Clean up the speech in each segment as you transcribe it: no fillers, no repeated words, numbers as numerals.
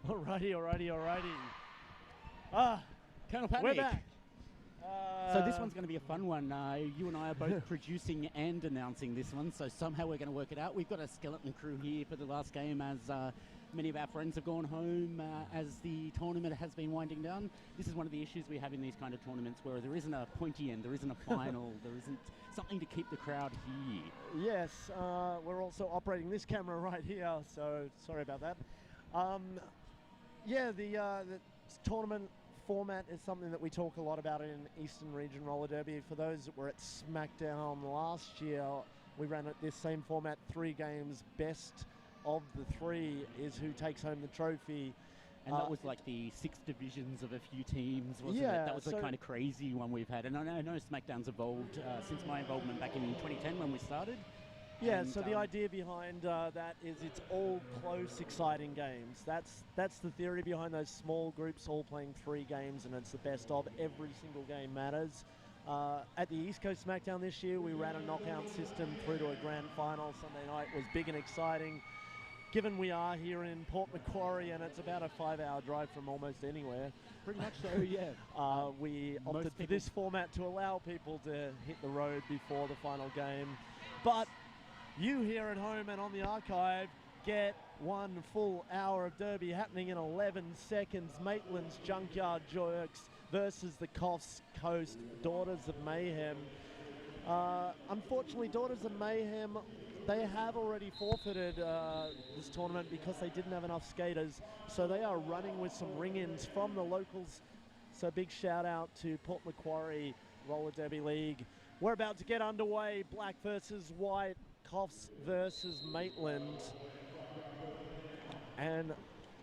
Alrighty. Colonel Panic. We're back. So this one's going to be a fun one. You and I are both producing and announcing this one, so somehow we're going to work it out. We've got a skeleton crew here for the last game as many of our friends have gone home as the tournament has been winding down. This is one of the issues we have in these kind of tournaments where there isn't a pointy end, there isn't a final, there isn't something to keep the crowd here. Yes, we're also operating this camera right here, so sorry about that. The tournament format is something that we talk a lot about in Eastern Region Roller Derby. For those that were at SmackDown last year, we ran it this same format, 3 games, best of the 3 is who takes home the trophy. And that was like the 6 divisions of a few teams, wasn't it? That was the kind of crazy one we've had. And I know SmackDown's evolved since my involvement back in 2010 when we started. Yeah, and so the idea behind that is it's all close, exciting games. That's the theory behind those small groups all playing 3 games, and it's the best of. Every single game matters. At the East Coast SmackDown this year, we ran a knockout system through to a grand final. Sunday night was big and exciting. Given we are here in Port Macquarie and it's about a 5-hour drive from almost anywhere. Pretty much so, yeah. We opted for this format to allow people to hit the road before the final game. But you here at home and on the archive get 1 full hour of derby happening in 11 seconds. Maitland's Junkyard Jerks versus the Coffs Coast Daughters of Mayhem. Unfortunately, Daughters of Mayhem, they have already forfeited this tournament because they didn't have enough skaters. So they are running with some ring-ins from the locals. So big shout out to Port Macquarie Roller Derby League. We're about to get underway. Black versus white. Coffs versus Maitland, and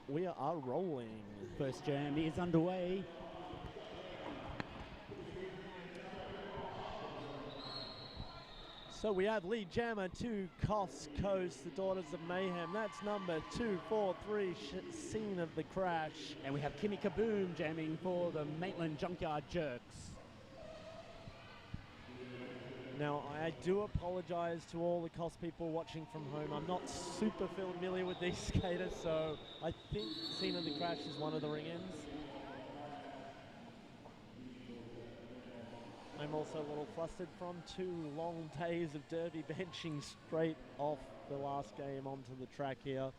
we are rolling. First jam is underway. So we have lead jammer to Coffs Coast, the Daughters of Mayhem. That's number 243, scene of the crash. And we have Kimmy Kaboom jamming for the Maitland Junkyard Jerks. Now, I do apologise to all the Coffs people watching from home. I'm not super familiar with these skaters, so I think Scene of the Crash is one of the ring-ins. I'm also a little flustered from 2 long days of derby benching straight off the last game onto the track here.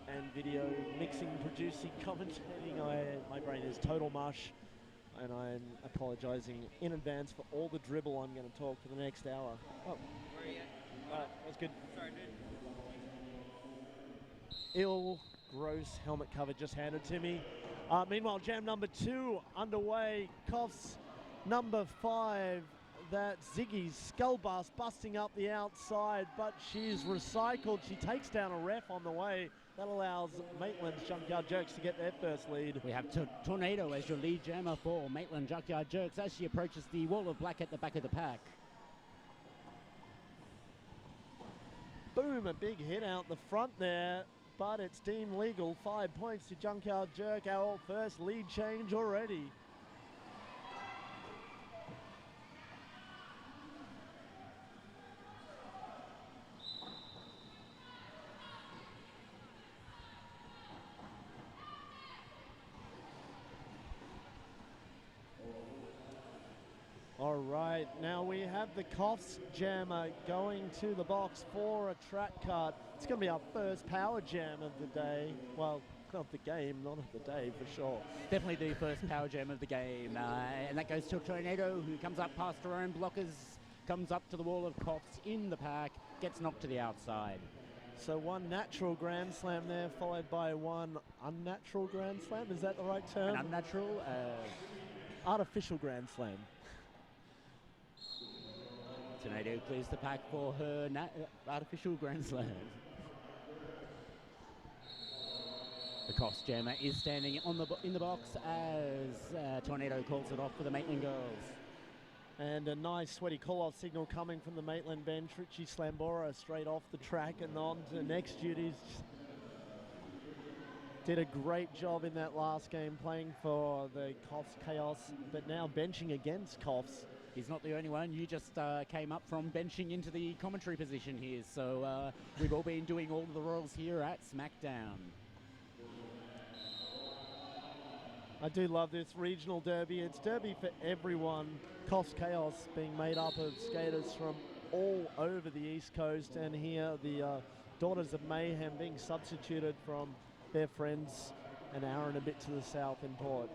And video mixing, producing, commentating. My brain is total mush. And I'm apologising in advance for all the dribble I'm going to talk for the next hour. Oh. Where are you at? That's good. Sorry, dude. Ill, gross helmet cover just handed to me. Meanwhile, jam number 2 underway. Coffs number 5. That's Ziggy's skull bust busting up the outside, but she's recycled. She takes down a ref on the way. That allows Maitland's Junkyard Jerks to get their first lead. We have Tornado as your lead jammer for Maitland Junkyard Jerks as she approaches the wall of black at the back of the pack. Boom, a big hit out the front there, but it's deemed legal. 5 points to Junkyard Jerk, our first lead change already. All right, now we have the Coffs jammer going to the box for a track cut. It's going to be our first power jam of the day. Well, of the game, not of the day for sure. Definitely the first power jam of the game. And that goes to Tornado, who comes up past her own blockers, comes up to the wall of Coffs in the pack, gets knocked to the outside. So 1 natural Grand Slam there, followed by 1 unnatural Grand Slam. Is that the right term? An unnatural? Artificial Grand Slam. Tornado clears the pack for her artificial Grand Slam. The Coffs jammer is standing in the box as Tornado calls it off for the Maitland girls. And a nice sweaty call-off signal coming from the Maitland bench. Richie Slambora straight off the track and on to next duties. Did a great job in that last game playing for the Coffs Chaos, but now benching against Coffs. He's not the only one. You just came up from benching into the commentary position here. So we've all been doing all of the roles here at SmackDown. I do love this regional derby. It's derby for everyone. Cost Chaos being made up of skaters from all over the East Coast, and here the Daughters of Mayhem being substituted from their friends an hour and a bit to the south in Port.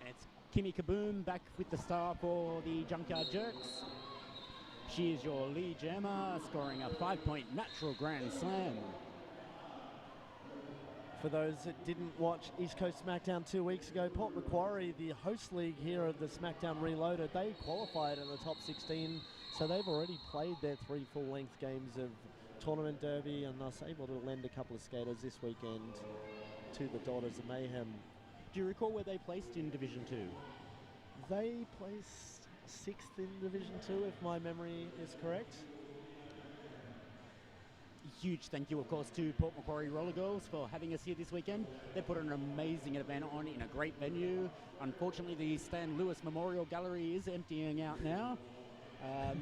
And it's Kimmy Kaboom back with the star for the Junkyard Jerks. She is your lead jammer, scoring a 5-point natural grand slam. For those that didn't watch East Coast SmackDown 2 weeks ago, Port Macquarie, the host league here of the SmackDown Reloaded, they qualified in the top 16, so they've already played their 3 full-length games of tournament derby and thus able to lend a couple of skaters this weekend to the Daughters of Mayhem. Do you recall where they placed in Division 2? They placed 6th in Division 2, if my memory is correct. Huge thank you, of course, to Port Macquarie Roller Girls for having us here this weekend. They put an amazing event on in a great venue. Unfortunately, the Stan Lewis Memorial Gallery is emptying out now.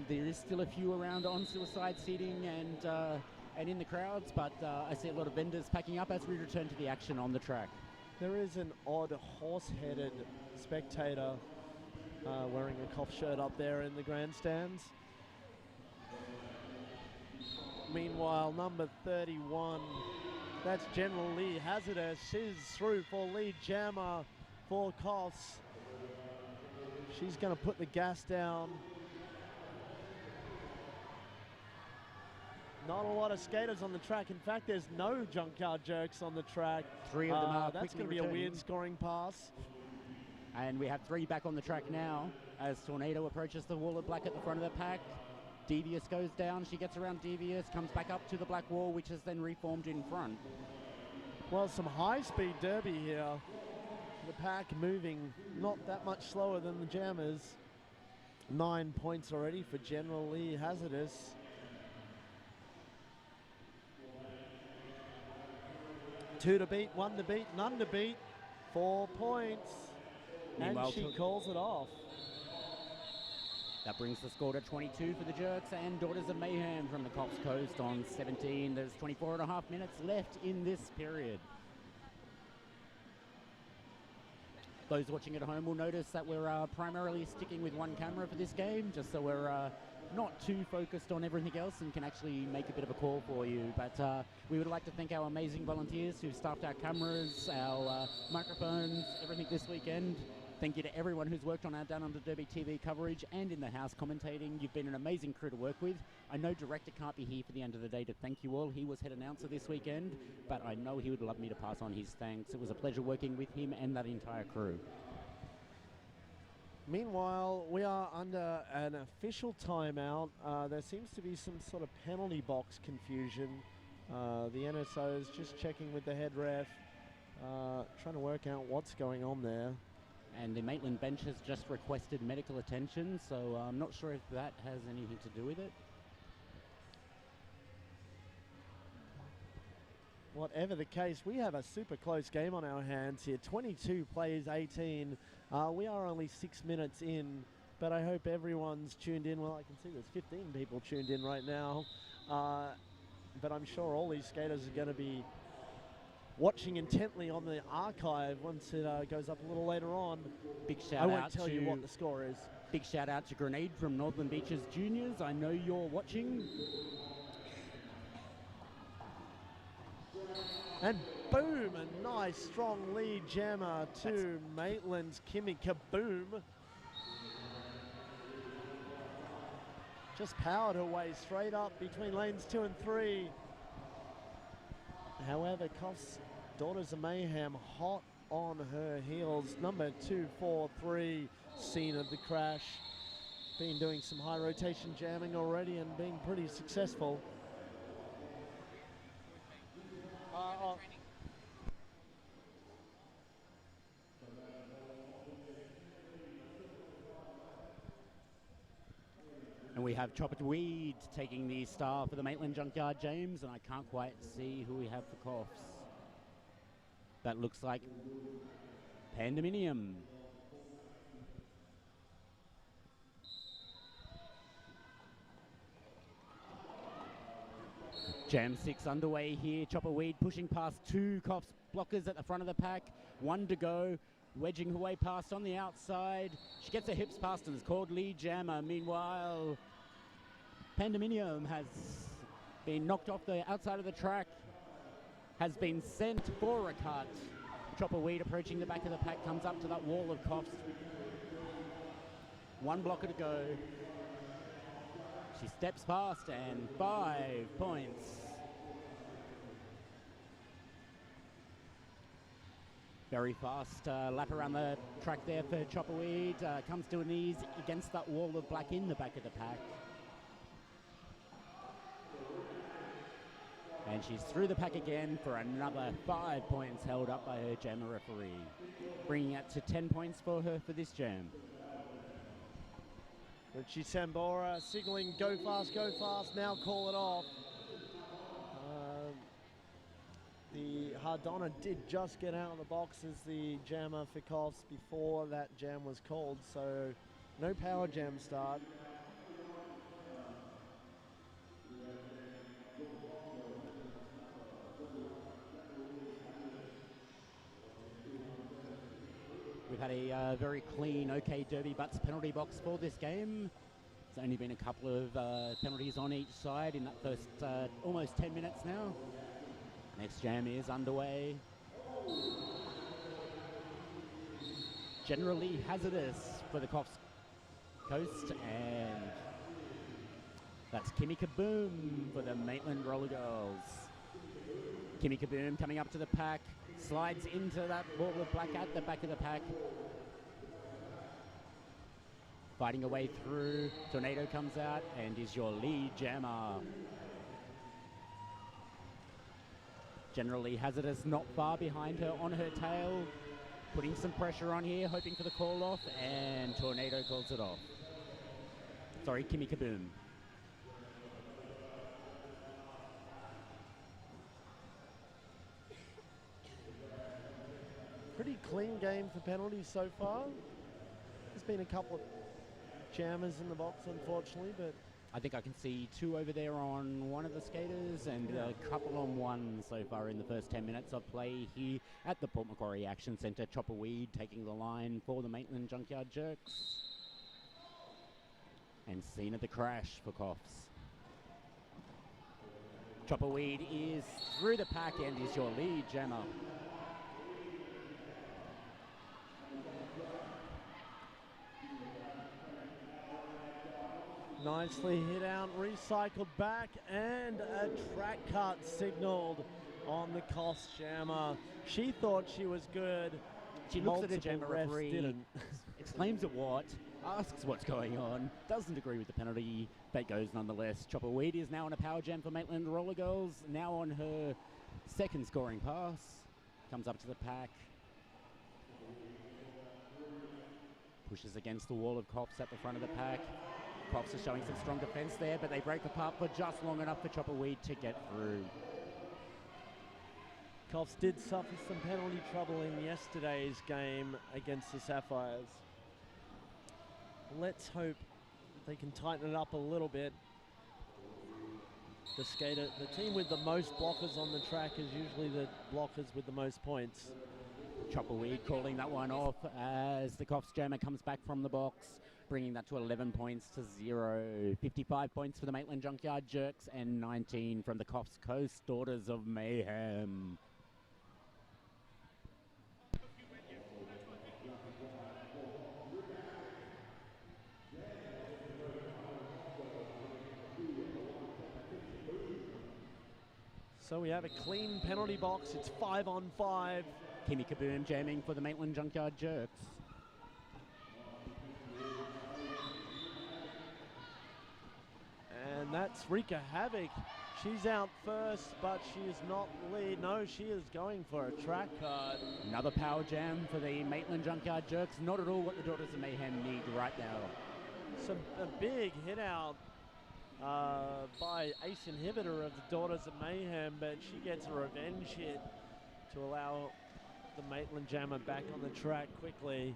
There is still a few around on suicide seating and in the crowds, but I see a lot of vendors packing up as we return to the action on the track. There is an odd horse-headed spectator wearing a Cough shirt up there in the grandstands. Meanwhile, number 31, that's General Lee Hazardous. She's through for lead jammer for Coffs. She's going to put the gas down. Not a lot of skaters on the track. In fact, there's no Junkyard Jerks on the track. 3 of them are that's going to be a weird scoring pass. And we have 3 back on the track now as Tornado approaches the wall of black at the front of the pack. Devious goes down, she gets around Devious, comes back up to the black wall, which is then reformed in front. Well, some high-speed derby here. The pack moving not that much slower than the jammers. 9 points already for General Lee Hazardous. Two to beat, one to beat, none to beat. 4 points. Meanwhile, and she calls it off. That brings the score to 22 for the Jerks and Daughters of Mayhem from the Cops Coast on 17. There's 24 and a half minutes left in this period. Those watching at home will notice that we're primarily sticking with one camera for this game, just so we're not too focused on everything else and can actually make a bit of a call for you. But we would like to thank our amazing volunteers who staffed our cameras, our microphones, everything this weekend. Thank you to everyone who's worked on our Downunder Derby TV coverage and in the house commentating. You've been an amazing crew to work with. I know Director can't be here for the end of the day to thank you all. He was head announcer this weekend, but I know he would love me to pass on his thanks. It was a pleasure working with him and that entire crew. Meanwhile, we are under an official timeout. There seems to be some sort of penalty box confusion. The NSO is just checking with the head ref, trying to work out what's going on there. And the Maitland bench has just requested medical attention, so I'm not sure if that has anything to do with it. Whatever the case, we have a super close game on our hands here. 22 plays 18. We are only 6 minutes in, but I hope everyone's tuned in. Well, I can see there's 15 people tuned in right now, but I'm sure all these skaters are going to be watching intently on the archive once it goes up a little later on. Big shout out. I won't tell you what the score is. Big shout out to Grenade from Northern Beaches Juniors. I know you're watching. And boom, a nice strong lead jammer to Maitland's Kimmy Kaboom. Just powered her way straight up between lanes 2 and 3. However, Coffs, Daughters of Mayhem, hot on her heels. Number 243, scene of the crash. Been doing some high rotation jamming already and being pretty successful. And we have Chopped Weed taking the star for the Maitland Junkyard James, and I can't quite see who we have for Coffs. That looks like Pandemonium. Jam 6 underway here. Chopper Weed pushing past two Cops blockers at the front of the pack. One to go. Wedging her way past on the outside. She gets her hips past and is called lead jammer. Meanwhile, Pandemonium has been knocked off the outside of the track. Has been sent for a cut. Chopper Weed approaching the back of the pack comes up to that wall of Cops. One blocker to go. She steps past and 5 points. Very fast lap around the track there for Chopper Weed. Comes to her knees against that wall of black in the back of the pack. And she's through the pack again for another 5 points held up by her jammer referee. Bringing it to 10 points for her for this jam. Richie Sambora signaling go fast, now call it off. The Hardonna did just get out of the box as the jammer for Coffs before that jam was called, so no power jam start. We've had a very clean, okay Derby Butts penalty box for this game. There's only been a couple of penalties on each side in that first almost 10 minutes now. Next jam is underway. Generally hazardous for the Coffs Coast, and that's Kimmy Kaboom for the Maitland Roller Girls. Kimmy Kaboom coming up to the pack, slides into that wall of black at the back of the pack. Fighting her way through, Tornado comes out and is your lead jammer. Generally hazardous, not far behind her on her tail. Putting some pressure on here, hoping for the call off, and Tornado calls it off. Sorry, Kimmy Kaboom. Pretty clean game for penalties so far. There's been a couple of jammers in the box, unfortunately, but I think I can see 2 over there on one of the skaters and a couple on one so far in the first 10 minutes of play here at the Port Macquarie Action Centre. Chopper Weed taking the line for the Maitland Junkyard Jerks. And scene of the crash for Coffs. Chopper Weed is through the pack and is your lead jammer. nicely hit out, recycled back, and a track cut signaled on the Coffs jammer. She thought she was good. She looks at the jammer refs referee, didn't. exclaims at what, asks what's going on, doesn't agree with the penalty, but goes nonetheless. Chopper Weed is now on a power jam for Maitland Roller Girls, now on her second scoring pass. Comes up to the pack. Pushes against the wall of Coffs at the front of the pack. Coffs are showing some strong defence there, but they break apart for just long enough for Chopper Weed to get through. Coffs did suffer some penalty trouble in yesterday's game against the Sapphires. Let's hope they can tighten it up a little bit. The team with the most blockers on the track is usually the blockers with the most points. Chopper Weed calling that one off as the Coffs jammer comes back from the box, bringing that to 11 points to 0. 55 points for the Maitland Junkyard Jerks and 19 from the Coffs Coast Daughters of Mayhem. So we have a clean penalty box. It's 5-on-5. Kimmy Kaboom jamming for the Maitland Junkyard Jerks. And that's Rika Havoc. She's out first, but she is not lead. No, she is going for a track card. Another power jam for the Maitland Junkyard Jerks. Not at all what the Daughters of Mayhem need right now. A big hit out by Ace Inhibitor of the Daughters of Mayhem, but she gets a revenge hit to allow the Maitland jammer back on the track quickly.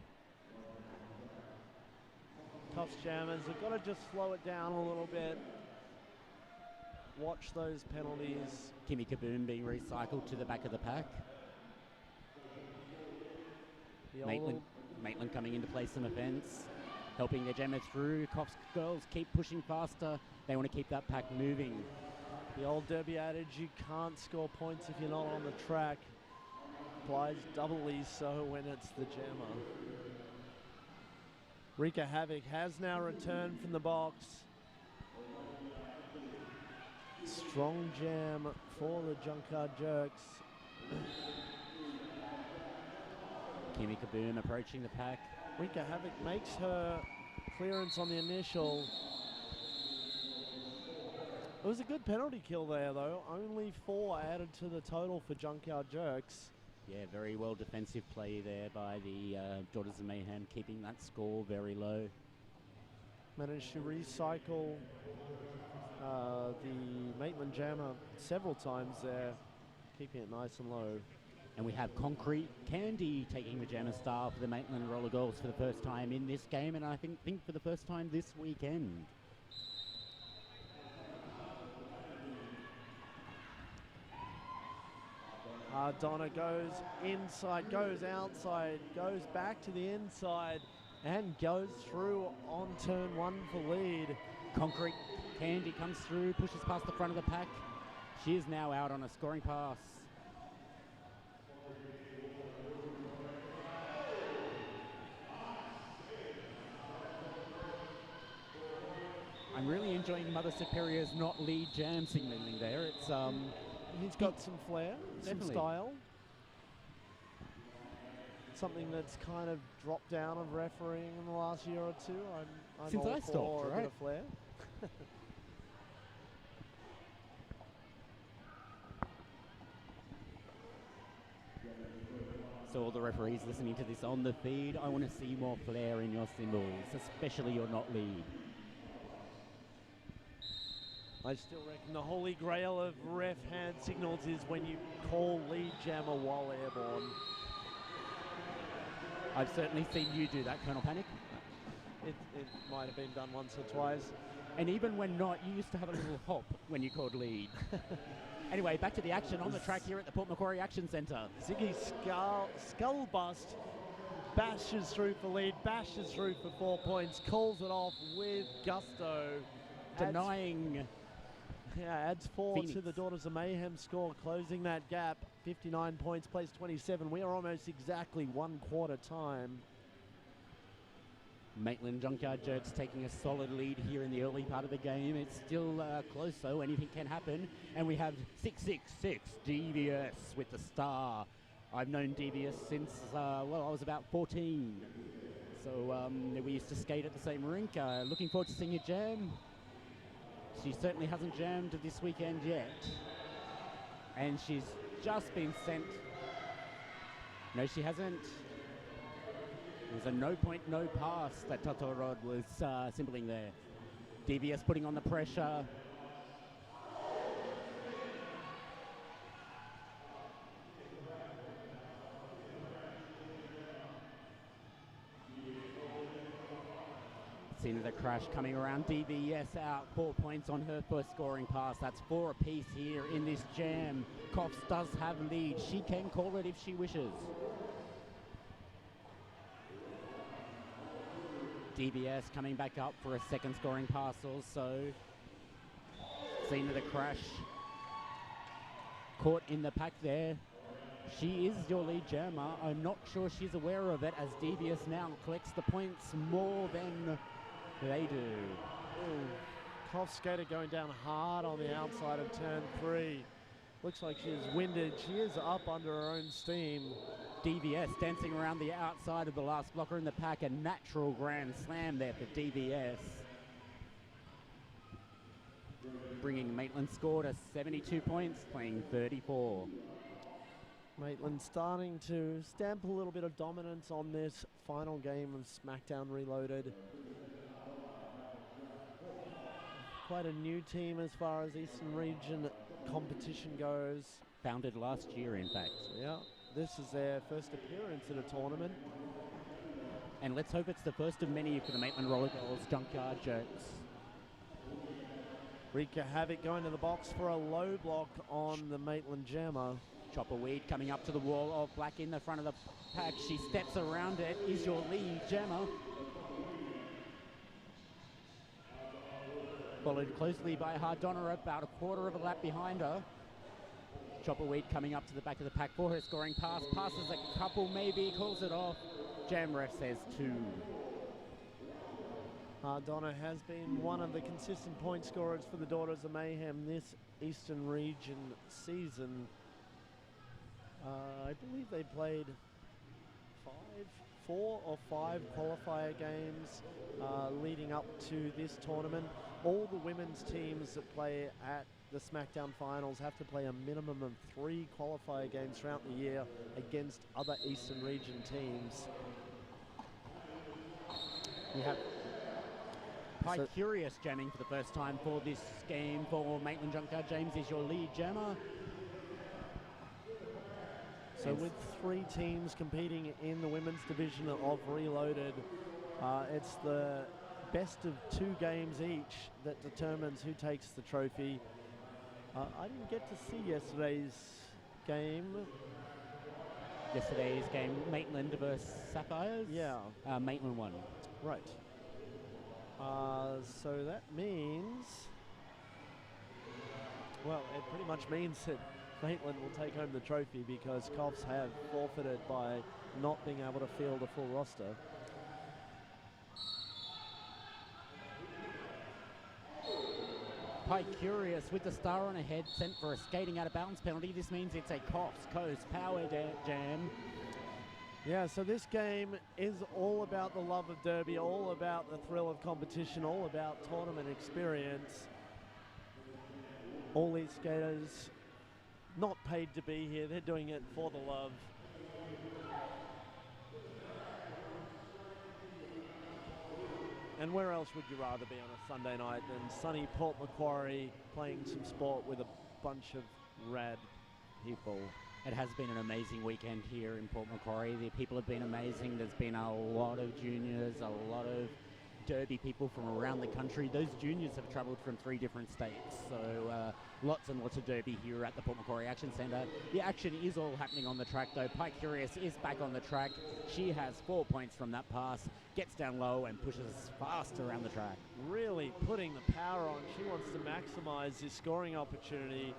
Coffs jammers have got to just slow it down a little bit. watch those penalties. Kimmy Kaboom being recycled to the back of the pack. Maitland coming in to play some offence, helping their gemmer through. Cops girls keep pushing faster. They want to keep that pack moving. The old derby adage, you can't score points if you're not on the track, applies doubly so when it's the gemmer. Rika Havoc has now returned from the box. Strong jam for the Junkyard Jerks. Kimmy Kaboom approaching the pack. Rika Havoc makes her clearance on the initial. It was a good penalty kill there, though. Only 4 added to the total for Junkyard Jerks. Yeah, very well defensive play there by the Daughters of Mayhem, keeping that score very low. Managed to recycle the Maitland jammer several times there, keeping it nice and low. And we have Concrete Candy taking the jammer star for the Maitland Roller Girls for the first time in this game, and I think for the first time this weekend. Donna goes inside, goes outside, goes back to the inside, and goes through on turn 1 for lead. Concrete Candy comes through, pushes past the front of the pack. She is now out on a scoring pass. I'm really enjoying Mother Superior's not lead jam signaling there. It's He's got some flair, some Definitely. style. Something that's kind of dropped down of refereeing in the last year or two. I'm Since all I stopped, for a right? bit of flair. So all the referees listening to this on the feed, I want to see more flair in your symbols, especially your not lead. I still reckon the holy grail of ref hand signals is when you call lead jammer while airborne. I've certainly seen you do that, Colonel Panic. It might have been done once or twice. And even when not, you used to have a little hop when you called lead. Anyway, back to the action on the track here at the Port Macquarie Action Centre. Ziggy skull bust, bashes through for lead, bashes through for 4 points, calls it off with gusto. Denying. Adds 4 Phoenix to the Daughters of Mayhem score, closing that gap. 59 points, place 27. We are almost exactly 1/4 time. Maitland Junkyard Jerks taking a solid lead here in the early part of the game. It's still close, though. Anything can happen. And we have 666 DVS with the star. I've known DVS since, I was about 14. So we used to skate at the same rink. Looking forward to seeing you jam. She certainly hasn't jammed this weekend yet. And she's just been sent. No, she hasn't. It was a no point, no pass that Toto Rod was symboling there. DVS putting on the pressure. Scene of the crash coming around. DVS out, 4 points on her first scoring pass. That's 4 apiece here in this jam. Coffs does have lead. She can call it if she wishes. DVS coming back up for a second scoring pass also. Scene of the crash. Caught in the pack there. She is your lead jammer. I'm not sure she's aware of it as DVS now collects the points more than they do. Cough skater going down hard on the outside of turn 3. Looks like she is winded. She is up under her own steam. DVS dancing around the outside of the last blocker in the pack. A natural grand slam there for DVS. Bringing Maitland's score to 72 points, playing 34. Maitland starting to stamp a little bit of dominance on this final game of SmackDown Reloaded. Quite a new team as far as Eastern Region competition goes. Founded last year, in fact. Yeah, this is their first appearance at a tournament. And let's hope it's the first of many for the Maitland Roller Girls Junkyard Jerks. Rika Havoc going to the box for a low block on the Maitland jammer. Chopper Weed coming up to the wall of Black in the front of the pack. She steps around it. Is your lead jammer. Followed closely by Hardonna, about a quarter of a lap behind her. Chopper Weed coming up to the back of the pack for her scoring pass. Passes a couple, maybe, calls it off. Jam ref says 2. Donna has been one of the consistent point scorers for the Daughters of Mayhem this Eastern Region season. I believe they played 4 or 5 qualifier games leading up to this tournament. All the women's teams that play at the SmackDown finals have to play a minimum of 3 qualifier games throughout the year against other Eastern Region teams. We have Pie Curious jamming for the first time for this game for Maitland Junkyard. James is your lead jammer. So with 3 teams competing in the women's division of Reloaded, it's the best of 2 games each that determines who takes the trophy. I didn't get to see yesterday's game. Yesterday's game, Maitland versus Sapphires? Yeah. Maitland won. Right. So that means, well, it pretty much means that Maitland will take home the trophy because Coffs have forfeited by not being able to field a full roster. Pie Curious with the star on her head, sent for a skating out of bounds penalty. This means it's a Coffs Coast power jam. Yeah, so this game is all about the love of derby, all about the thrill of competition, all about tournament experience. All these skaters not paid to be here, they're doing it for the love. And where else would you rather be on a Sunday night than sunny Port Macquarie playing some sport with a bunch of rad people? It has been an amazing weekend here in Port Macquarie. The people have been amazing. There's been a lot of juniors, a lot of derby people from around the country. Those juniors have travelled from 3 different states, so lots and lots of derby here at the Port Macquarie Action Centre. The action is all happening on the track though. Pie Curious is back on the track. She has 4 points from that pass, gets down low and pushes fast around the track. Really putting the power on. She wants to maximise this scoring opportunity.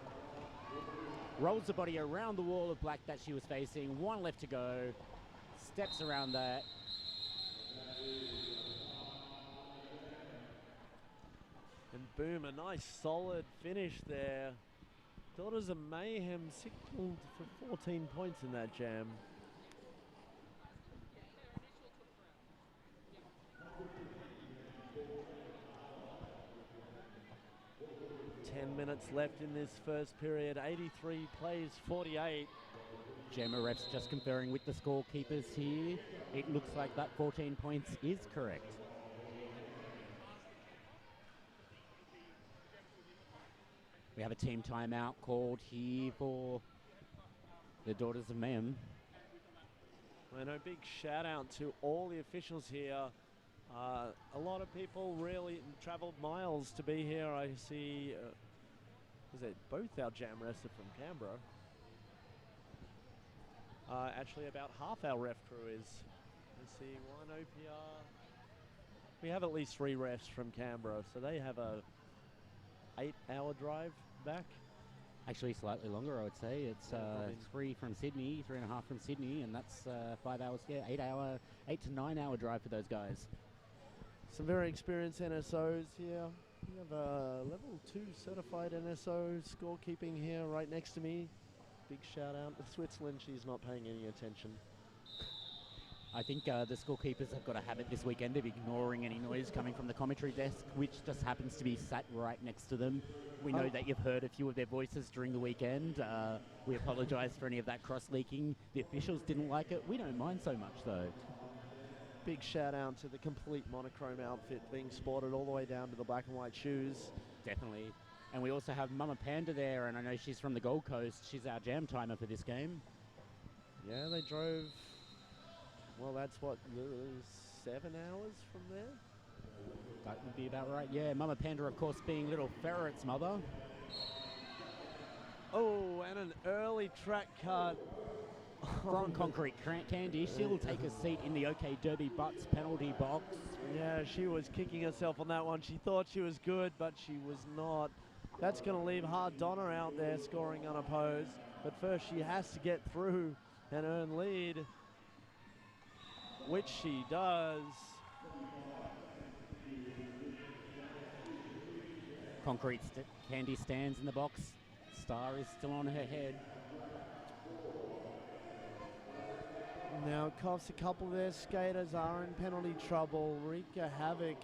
Rolls the body around the wall of Black that she was facing. 1 left to go. Steps around that. And boom, a nice solid finish there. Daughters of Mayhem signaled for 14 points in that jam. Minutes left in this first period. 83 plays 48. Gemma refs just conferring with the scorekeepers here. It looks like that 14 points is correct. We have a team timeout called here for the Daughters of Mayhem. I know, big shout out to all the officials here. A lot of people really travelled miles to be here. I see both our jam refs are from Canberra. Actually, about half our ref crew is. I see 1 OPR. We have at least 3 refs from Canberra, so they have a 8-hour drive back. Actually, slightly longer, I would say. It's 3 from Sydney, 3.5 from Sydney, and that's 5 hours. Yeah, 8 to 9 hour drive for those guys. Some very experienced NSOs here. We have a level 2 certified NSO scorekeeping here right next to me. Big shout out to Switzerland. She's not paying any attention. I think the scorekeepers have got a habit this weekend of ignoring any noise coming from the commentary desk, which just happens to be sat right next to them. We know that you've heard a few of their voices during the weekend. We apologise for any of that cross-leaking. The officials didn't like it. We don't mind so much, though. Big shout out to the complete monochrome outfit being sported all the way down to the black and white shoes. Definitely. And we also have Mama Panda there, and I know she's from the Gold Coast. She's our jam timer for this game. Yeah, they drove, well, that's what, 7 hours from there? That would be about right. Yeah, Mama Panda, of course, being Little Ferret's mother. Oh, and an early track cut. From Concrete Candy, she'll take a seat in the OK Derby Butts penalty box. Yeah, she was kicking herself on that one. She thought she was good, but she was not. That's going to leave Hard Donna out there scoring unopposed. But first she has to get through and earn lead, which she does. Concrete Candy stands in the box. Star is still on her head. Now, Coffs, a couple of their skaters are in penalty trouble. Rika Havoc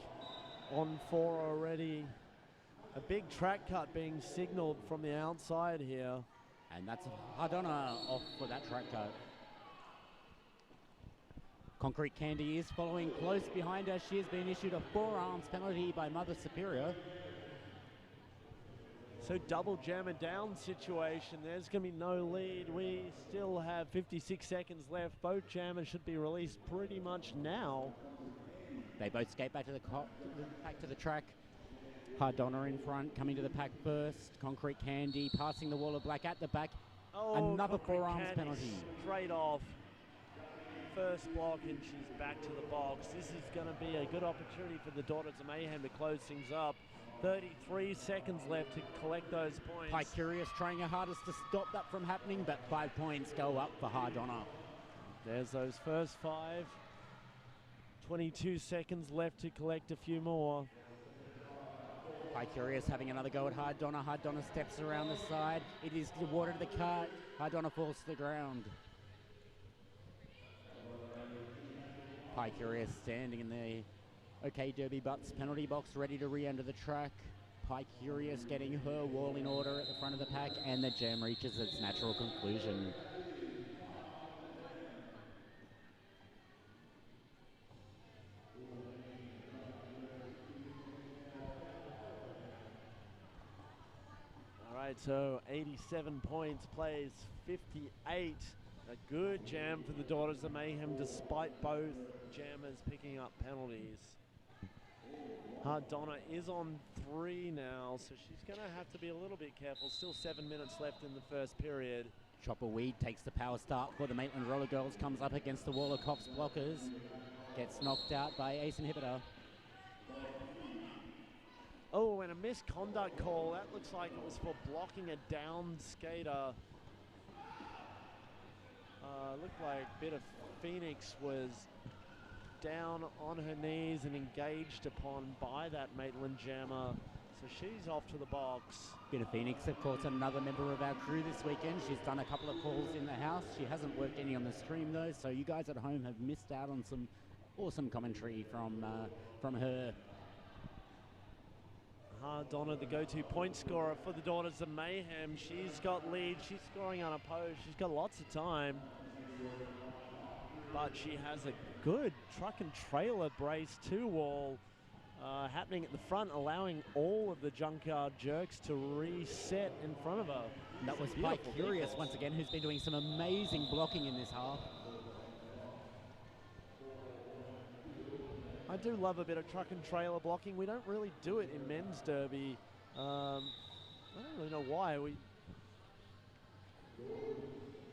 on 4 already. A big track cut being signalled from the outside here. And that's Hardonna off for that track cut. Concrete Candy is following close behind her. She has been issued a forearms penalty by Mother Superior. So double jammer down situation. There's going to be no lead. We still have 56 seconds left. Both jammers should be released pretty much now. They both skate back to the track. Hard Donna in front, coming to the pack first. Concrete Candy passing the wall of black at the back. Oh, another Concrete forearms Candy penalty. Straight off. First block, and she's back to the box. This is going to be a good opportunity for the Daughters of Mayhem to close things up. 33 seconds left to collect those points. Pie Curious trying her hardest to stop that from happening, but 5 points go up for Hard Donna. There's those first 5. 22 seconds left to collect a few more. Pie Curious having another go at Hard Donna. Hard Donna steps around the side. It is the water to the cart. Hard Donna falls to the ground. Pie Curious standing in the OK Derby Butts penalty box, ready to re-enter the track. Pie Curious getting her wall in order at the front of the pack, and the jam reaches its natural conclusion. All right, so 87 points, plays 58. A good jam for the Daughters of Mayhem, despite both jammers picking up penalties. Hard Donna is on 3 now, so she's going to have to be a little bit careful. Still 7 minutes left in the first period. Chopper Weed takes the power start for the Maitland Roller Girls, comes up against the wall of Coffs blockers, gets knocked out by Ace Inhibitor. Oh, and a misconduct call. That looks like it was for blocking a down skater. Looked like Bit of Phoenix was down on her knees and engaged upon by that Maitland jammer. So she's off to the box. Bit of Phoenix, of course, another member of our crew this weekend. She's done a couple of calls in the house. She hasn't worked any on the stream though, so you guys at home have missed out on some awesome commentary from her. Hard Donna, the go-to point scorer for the Daughters of Mayhem. She's got lead. She's scoring unopposed. She's got lots of time. But she has a good truck and trailer brace 2 wall happening at the front, allowing all of the junkyard jerks to reset in front of her. That was Pie Curious once again, who's been doing some amazing blocking in this half. I do love a bit of truck and trailer blocking. We don't really do it in men's derby. I don't really know why.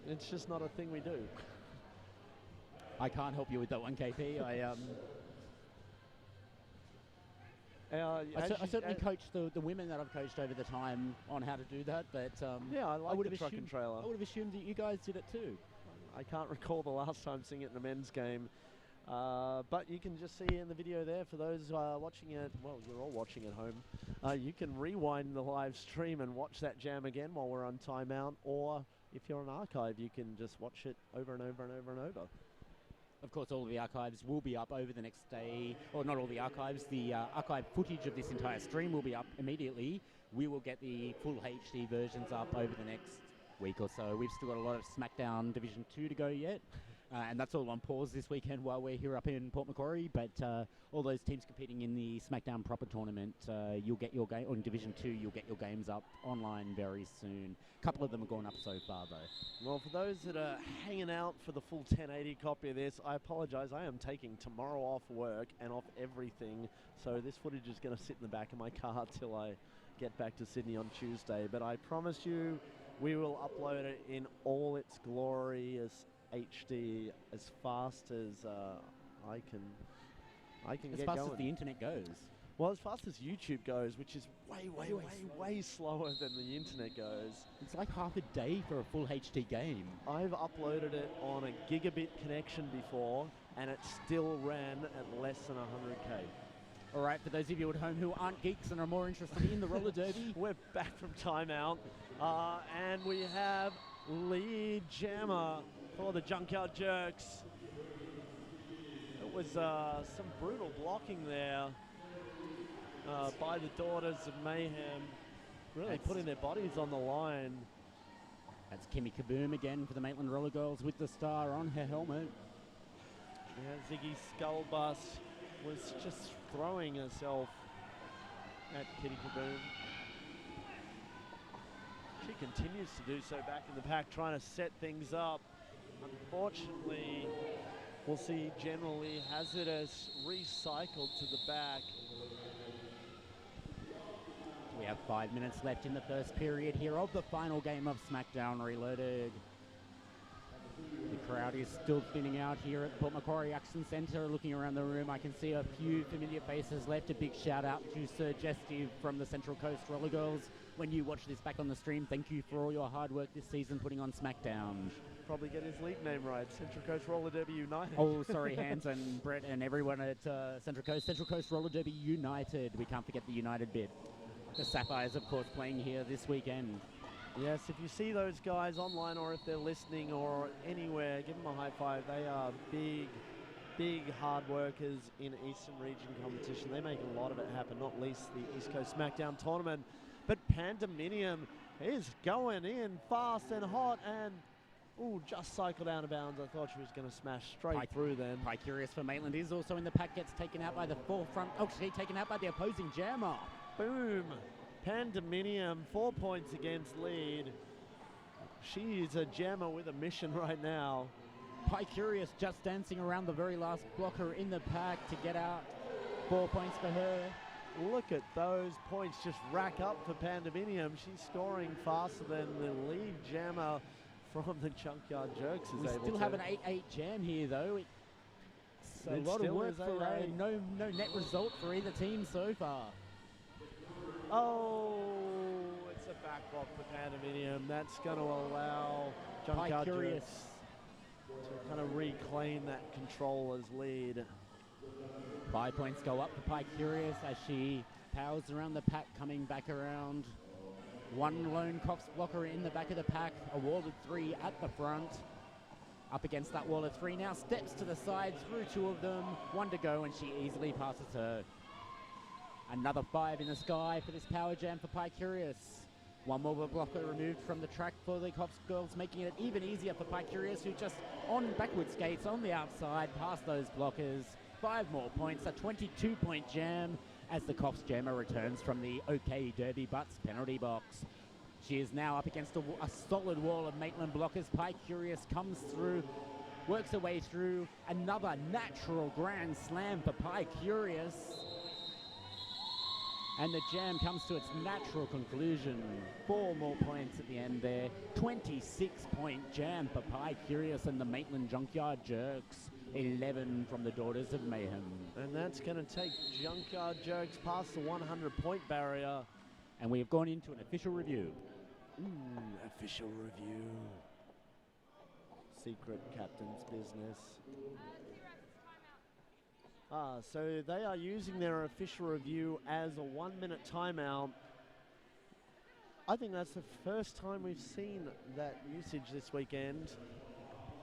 It's just not a thing we do. I can't help you with that one, KP. I certainly coach the women that I've coached over the time on how to do that, but yeah, I like the truck assumed, and trailer. I would have assumed that you guys did it too. I can't recall the last time seeing it in a men's game. But you can just see in the video there for those watching it. Well, you're all watching at home. You can rewind the live stream and watch that jam again while we're on timeout, or if you're on archive, you can just watch it over and over and over and over. Of course, all of the archives will be up over the next day, or not all the archives, the archive footage of this entire stream will be up immediately. We will get the full HD versions up over the next week or so. We've still got a lot of SmackDown Division 2 to go yet. And that's all on pause this weekend while we're here up in Port Macquarie. But all those teams competing in the SmackDown proper tournament, you'll get your game on Division 2. You'll get your games up online very soon. A couple of them have gone up so far, though. Well, for those that are hanging out for the full 1080 copy of this, I apologise. I am taking tomorrow off work and off everything, so this footage is going to sit in the back of my car till I get back to Sydney on Tuesday. But I promise you, we will upload it in all its glorious HD as fast as I can As get fast going. as the internet goes. Well, as fast as YouTube goes, which is way slower than the internet goes. It's like half a day for a full HD game. I've uploaded it on a gigabit connection before, and it still ran at less than 100k. All right, for those of you at home who aren't geeks and are more interested in the roller derby, We're back from timeout, and we have lead jammer for the Junkyard Jerks. It was some brutal blocking there by the Daughters of Mayhem, really putting their bodies on the line. that's Kimmy Kaboom again for the Maitland Roller Girls with the star on her helmet. Yeah, Ziggy Skullbus was just throwing herself at Kitty Kaboom. She continues to do so back in the pack, trying to set things up. Unfortunately, we'll see generally Hazardous recycled to the back. We have 5 minutes left in the first period here of the final game of SmackDown Reloaded. The crowd is still thinning out here at Port Macquarie Action Centre. Looking around the room, I can see a few familiar faces left. A big shout out to Sir Jesty from the Central Coast Roller Girls. When you watch this back on the stream, thank you for all your hard work this season putting on SmackDown. Probably get his league name right, Central Coast Roller Derby United. Oh, sorry, Hans and Brett and everyone at Central Coast Roller Derby United. We can't forget the United bit. The Sapphires, of course, playing here this weekend. Yes, if you see those guys online or if they're listening or anywhere, give them a high five. They are big hard workers in Eastern Region competition. They make a lot of it happen, not least the East Coast SmackDown tournament. But Pandemonium is going in fast and hot and just cycled out of bounds. I thought she was going to smash straight through then. Pie Curious for Maitland is also in the pack, gets taken out by the forefront. Oh, she's taken out by the opposing jammer. Boom. Pandemonium, 4 points against lead. She's a jammer with a mission right now. Pie Curious just dancing around the very last blocker in the pack to get out. 4 points for her. Look at those points just rack up for Pandemonium. She's scoring faster than the lead jammer from the Junkyard Jerks is We able still to. have an 8-8 jam here, though. It's a It lot of still work is for 8-8. no net result for either team so far. Oh, it's a back block for Pandemonium. That's going to allow Pie Junkyard Curious. Jerks to kind of reclaim that control as lead. 5 points go up for Pie Curious as she powers around the pack, coming back around. One lone Cops blocker in the back of the pack, a wall of 3 at the front. Up against that wall of 3 now, steps to the side, through 2 of them, 1 to go, and she easily passes her. Another 5 in the sky for this power jam for Pie Curious. One more blocker removed from the track for the Cops girls, making it even easier for Pie Curious, who just on backward skates on the outside, past those blockers. 5 more points, a 22-point jam as the Cops jammer returns from the OK Derby Butts penalty box. She is now up against a solid wall of Maitland blockers. Pie Curious comes through, works her way through. Another natural grand slam for Pie Curious. And the jam comes to its natural conclusion. 4 more points at the end there. 26-point jam for Pie Curious and the Maitland Junkyard Jerks. 11 from the Daughters of Mayhem. And that's going to take Junkyard Jerks past the 100-point barrier. And we have gone into an official review. Official review. Secret captain's business. So they are using their official review as a 1-minute timeout. I think that's the first time we've seen that usage this weekend.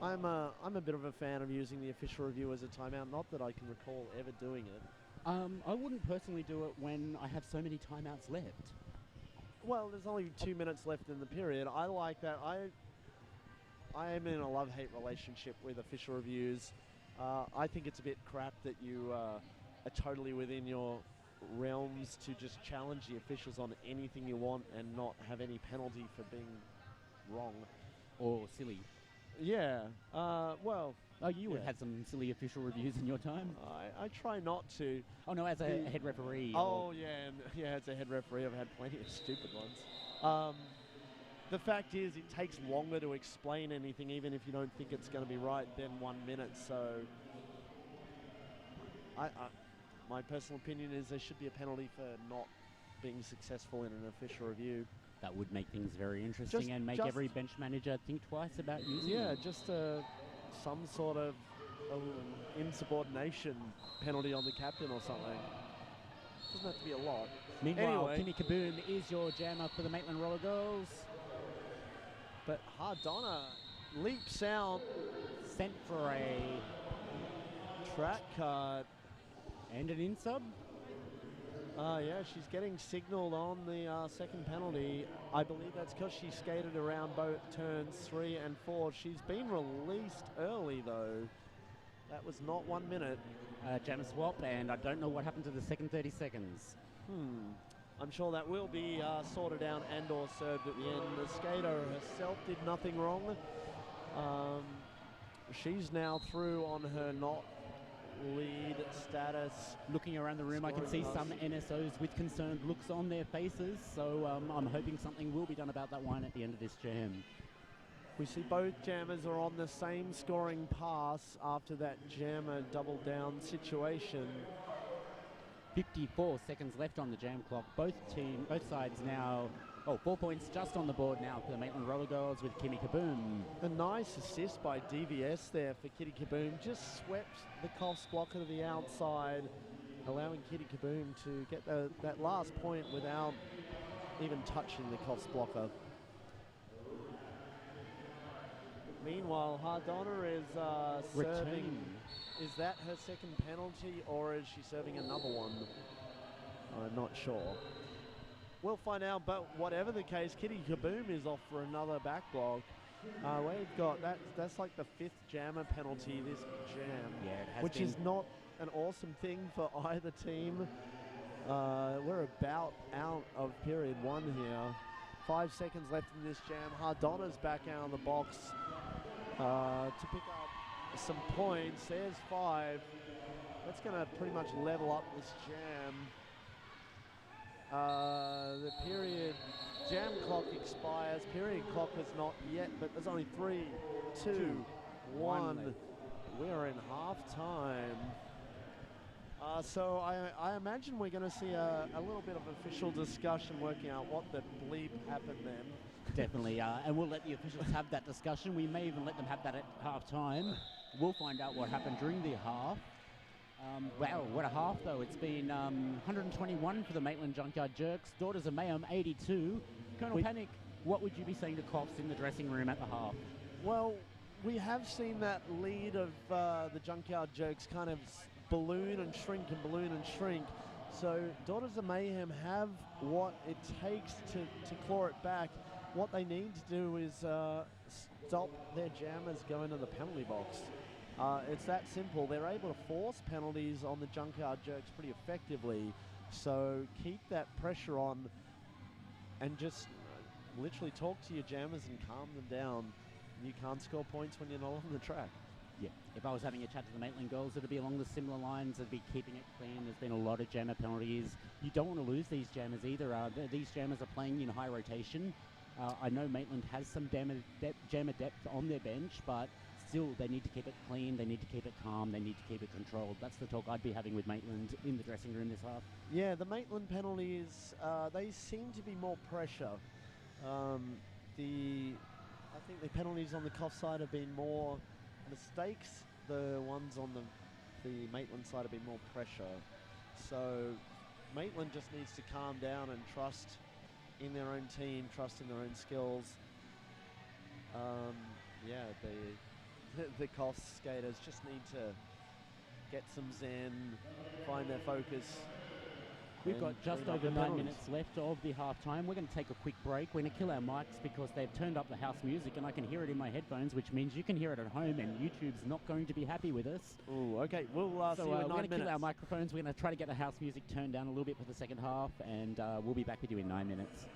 I'm a bit of a fan of using the official review as a timeout, not that I can recall ever doing it. I wouldn't personally do it when I have so many timeouts left. Well, there's only 2 minutes left in the period. I like that. I am in a love-hate relationship with official reviews. I think it's a bit crap that you are totally within your realms to just challenge the officials on anything you want and not have any penalty for being wrong. Or silly. Yeah, well... Oh, you would have had some silly official reviews in your time? I try not to. Oh, no, as a head referee. Oh, yeah, as a head referee, I've had plenty of stupid ones. The fact is, it takes longer to explain anything, even if you don't think it's going to be right, than 1 minute. So, my personal opinion is there should be a penalty for not being successful in an official review. That would make things very interesting and make every bench manager think twice about using them. Yeah, just some sort of insubordination penalty on the captain or something. Doesn't have to be a lot. Meanwhile, anyway, Kimmy Kaboom is your jammer for the Maitland Roller Girls. But Hardonna leaps out. Sent for a track card. And an in-sub? Yeah, she's getting signalled on the second penalty. I believe that's because she skated around both turns 3 and 4. She's been released early, though. That was not 1 minute. Jam swap, and I don't know what happened to the second 30 seconds. I'm sure that will be sorted out and or served at the end. The skater herself did nothing wrong. She's now through on her not lead status. Looking around the room, I can see some NSOs with concerned looks on their faces, so I'm hoping something will be done about that one at the end of this jam. We see both jammers are on the same scoring pass after that jammer double down situation. 54 seconds left on the jam clock. Both sides now, 4 points just on the board now for the Maitland Roller Girls with Kimmy Kaboom. A nice assist by DVS there for Kitty Kaboom. Just swept the Koffs blocker to the outside, allowing Kitty Kaboom to get that last point without even touching the Koffs blocker. Meanwhile, Hardonna is serving. Is that her second penalty, or is she serving another one? I'm not sure. We'll find out, but whatever the case, Kitty Kaboom is off for another backlog. We've got, that's like the 5th jammer penalty this jam, yeah, it has which been. is not an awesome thing for either team. We're about out of period 1 here. 5 seconds left in this jam. Hardonna's back out of the box to pick up some points. There's 5. That's going to pretty much level up this jam. The period jam clock expires. Period clock is not yet, but there's only 3, 2, 1. We're in half time. So I imagine we're going to see a little bit of official discussion working out what the bleep happened then. Definitely, and we'll let the officials have that discussion. We may even let them have that at half time. We'll find out what happened during the half. Wow, what a half though. It's been 121 for the Maitland Junkyard Jerks. Daughters of Mayhem 82. Colonel Panic, what would you be saying to Koffs in the dressing room at the half? Well, we have seen that lead of the Junkyard Jerks kind of balloon and shrink and balloon and shrink. So Daughters of Mayhem have what it takes to claw it back. What they need to do is stop their jammers going to the penalty box. It's that simple. They're able to force penalties on the Junkyard Jerks pretty effectively. So keep that pressure on and just literally talk to your jammers and calm them down. You can't score points when you're not on the track. Yeah, if I was having a chat to the Maitland girls, it'd be along the similar lines. It'd be keeping it clean. There's been a lot of jammer penalties. You don't want to lose these jammers either. These jammers are playing in high rotation. I know Maitland has some jammer depth on their bench, but still they need to keep it clean. They need to keep it calm. They need to keep it controlled. That's the talk I'd be having with Maitland in the dressing room this half. Yeah, the Maitland penalties, they seem to be more pressure. I think the penalties on the Koff side have been more mistakes. The ones on the Maitland side have been more pressure. So Maitland just needs to calm down and trust in their own team, trust in their own skills. The Koff skaters just need to get some zen, find their focus. We've got just clean up over the 9 penalties. minutes left of the half time. We're going to take a quick break. We're going to kill our mics because they've turned up the house music and I can hear it in my headphones, which means you can hear it at home and YouTube's not going to be happy with us. Ooh, okay. We'll see you in 9 we're going to minutes. kill our microphones. We're going to try to get the house music turned down a little bit for the second half, and we'll be back with you in 9 minutes.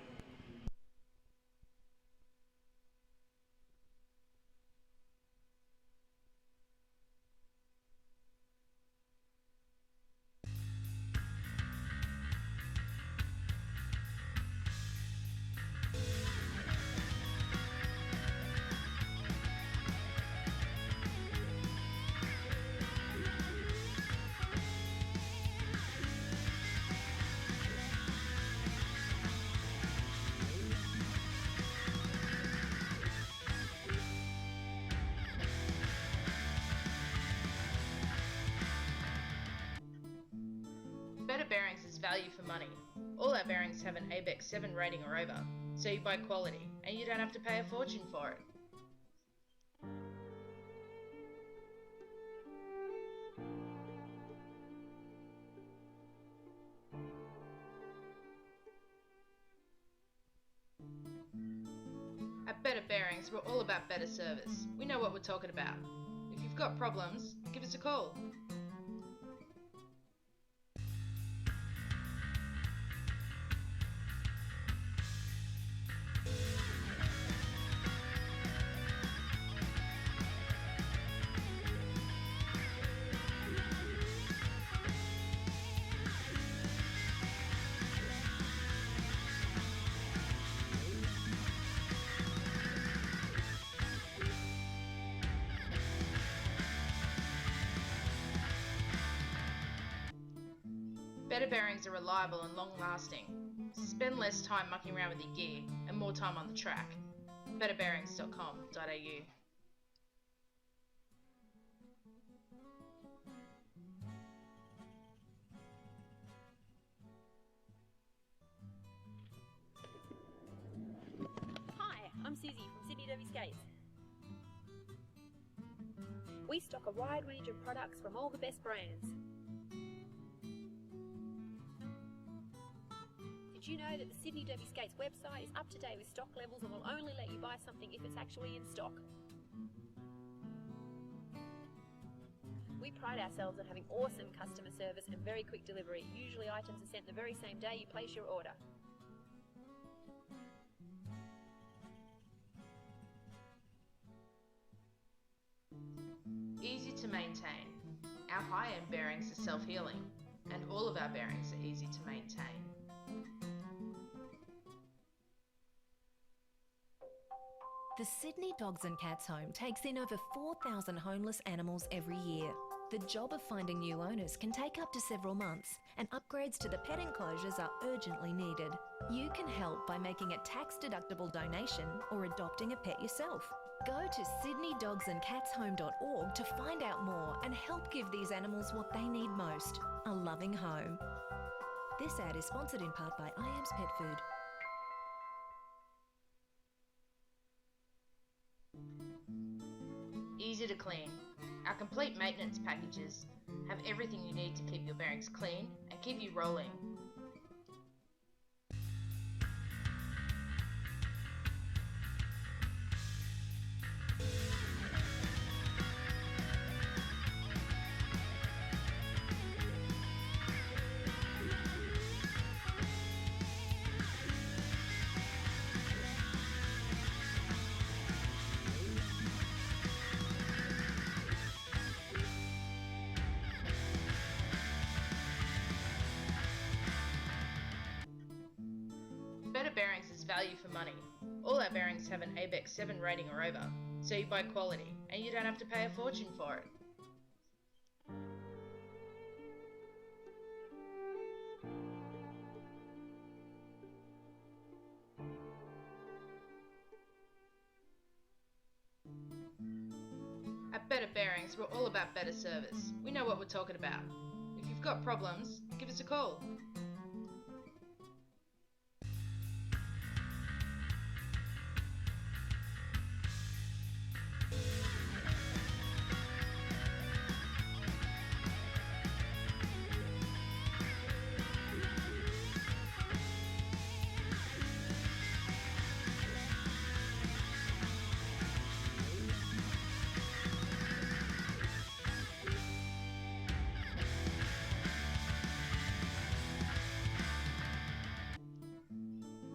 Better Bearings is value for money. All our bearings have an ABEX 7 rating or over, so you buy quality, and you don't have to pay a fortune for it. At Better Bearings, we're all about better service. We know what we're talking about. If you've got problems, give us a call. Better Bearings are reliable and long-lasting. Spend less time mucking around with your gear and more time on the track. betterbearings.com.au. Hi, I'm Susie from CCDD Skates. We stock a wide range of products from all the best brands. Did you know that the Sydney Derby Skates website is up to date with stock levels and will only let you buy something if it's actually in stock? We pride ourselves on having awesome customer service and very quick delivery. Usually items are sent the very same day you place your order. Easy to maintain. Our high-end bearings are self-healing, and all of our bearings are easy to maintain. The Sydney Dogs and Cats Home takes in over 4,000 homeless animals every year. The job of finding new owners can take up to several months, and upgrades to the pet enclosures are urgently needed. You can help by making a tax-deductible donation or adopting a pet yourself. Go to sydneydogsandcatshome.org to find out more and help give these animals what they need most, a loving home. This ad is sponsored in part by IAMS Pet Food. Easy to clean. Our complete maintenance packages have everything you need to keep your bearings clean and keep you rolling. Better Bearings is value for money. All our bearings have an ABEX 7 rating or over, so you buy quality and you don't have to pay a fortune for it. At Better Bearings, we're all about better service. We know what we're talking about. If you've got problems, give us a call.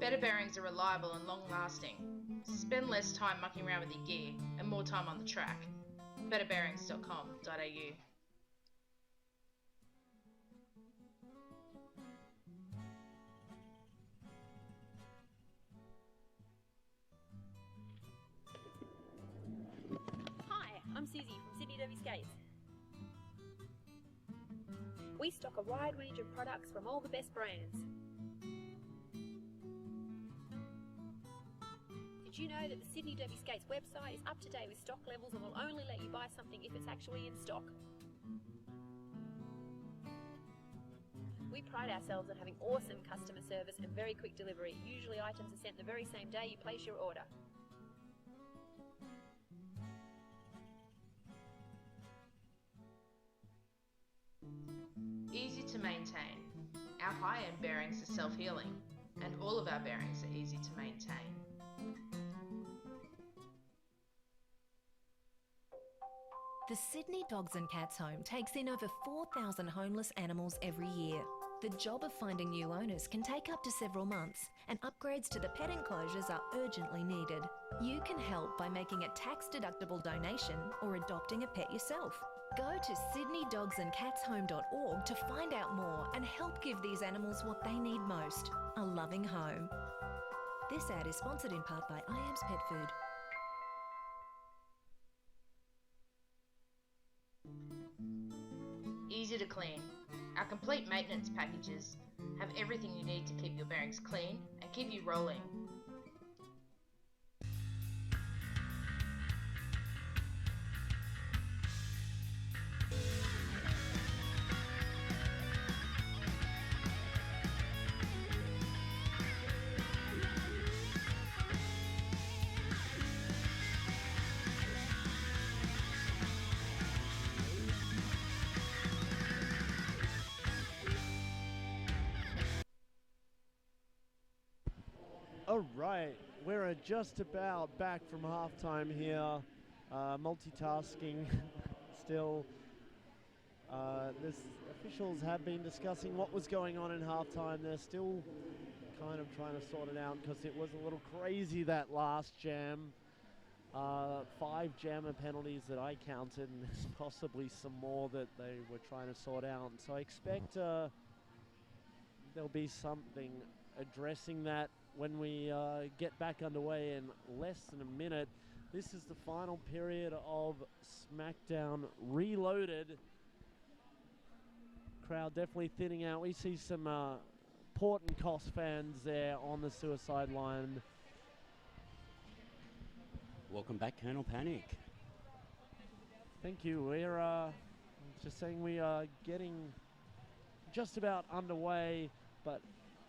Better bearings are reliable and long-lasting. Spend less time mucking around with your gear and more time on the track. betterbearings.com.au. Hi, I'm Susie from Sydney Derby Skates. We stock a wide range of products from all the best brands. Did you know that the Sydney Derby Skates website is up to date with stock levels and will only let you buy something if it's actually in stock? We pride ourselves on having awesome customer service and very quick delivery. Usually items are sent the very same day you place your order. Easy to maintain. Our high-end bearings are self-healing, and all of our bearings are easy to maintain. The Sydney Dogs and Cats Home takes in over 4,000 homeless animals every year. The job of finding new owners can take up to several months, and upgrades to the pet enclosures are urgently needed. You can help by making a tax-deductible donation or adopting a pet yourself. Go to sydneydogsandcatshome.org to find out more and help give these animals what they need most, a loving home. This ad is sponsored in part by IAMS Pet Food. Easy to clean. Our complete maintenance packages have everything you need to keep your bearings clean and keep you rolling. All right, we're just about back from halftime here. Multitasking still. This officials have been discussing what was going on in halftime. They're still kind of trying to sort it out because it was a little crazy that last jam. 5 jammer penalties that I counted, and there's possibly some more that they were trying to sort out. So I expect there'll be something addressing that when we get back underway in less than a minute. This is the final period of SmackDown Reloaded. Crowd definitely thinning out. We see some Port and Cost fans there on the suicide line. Welcome back, Colonel Panic. Thank you. We're just saying we are getting just about underway, but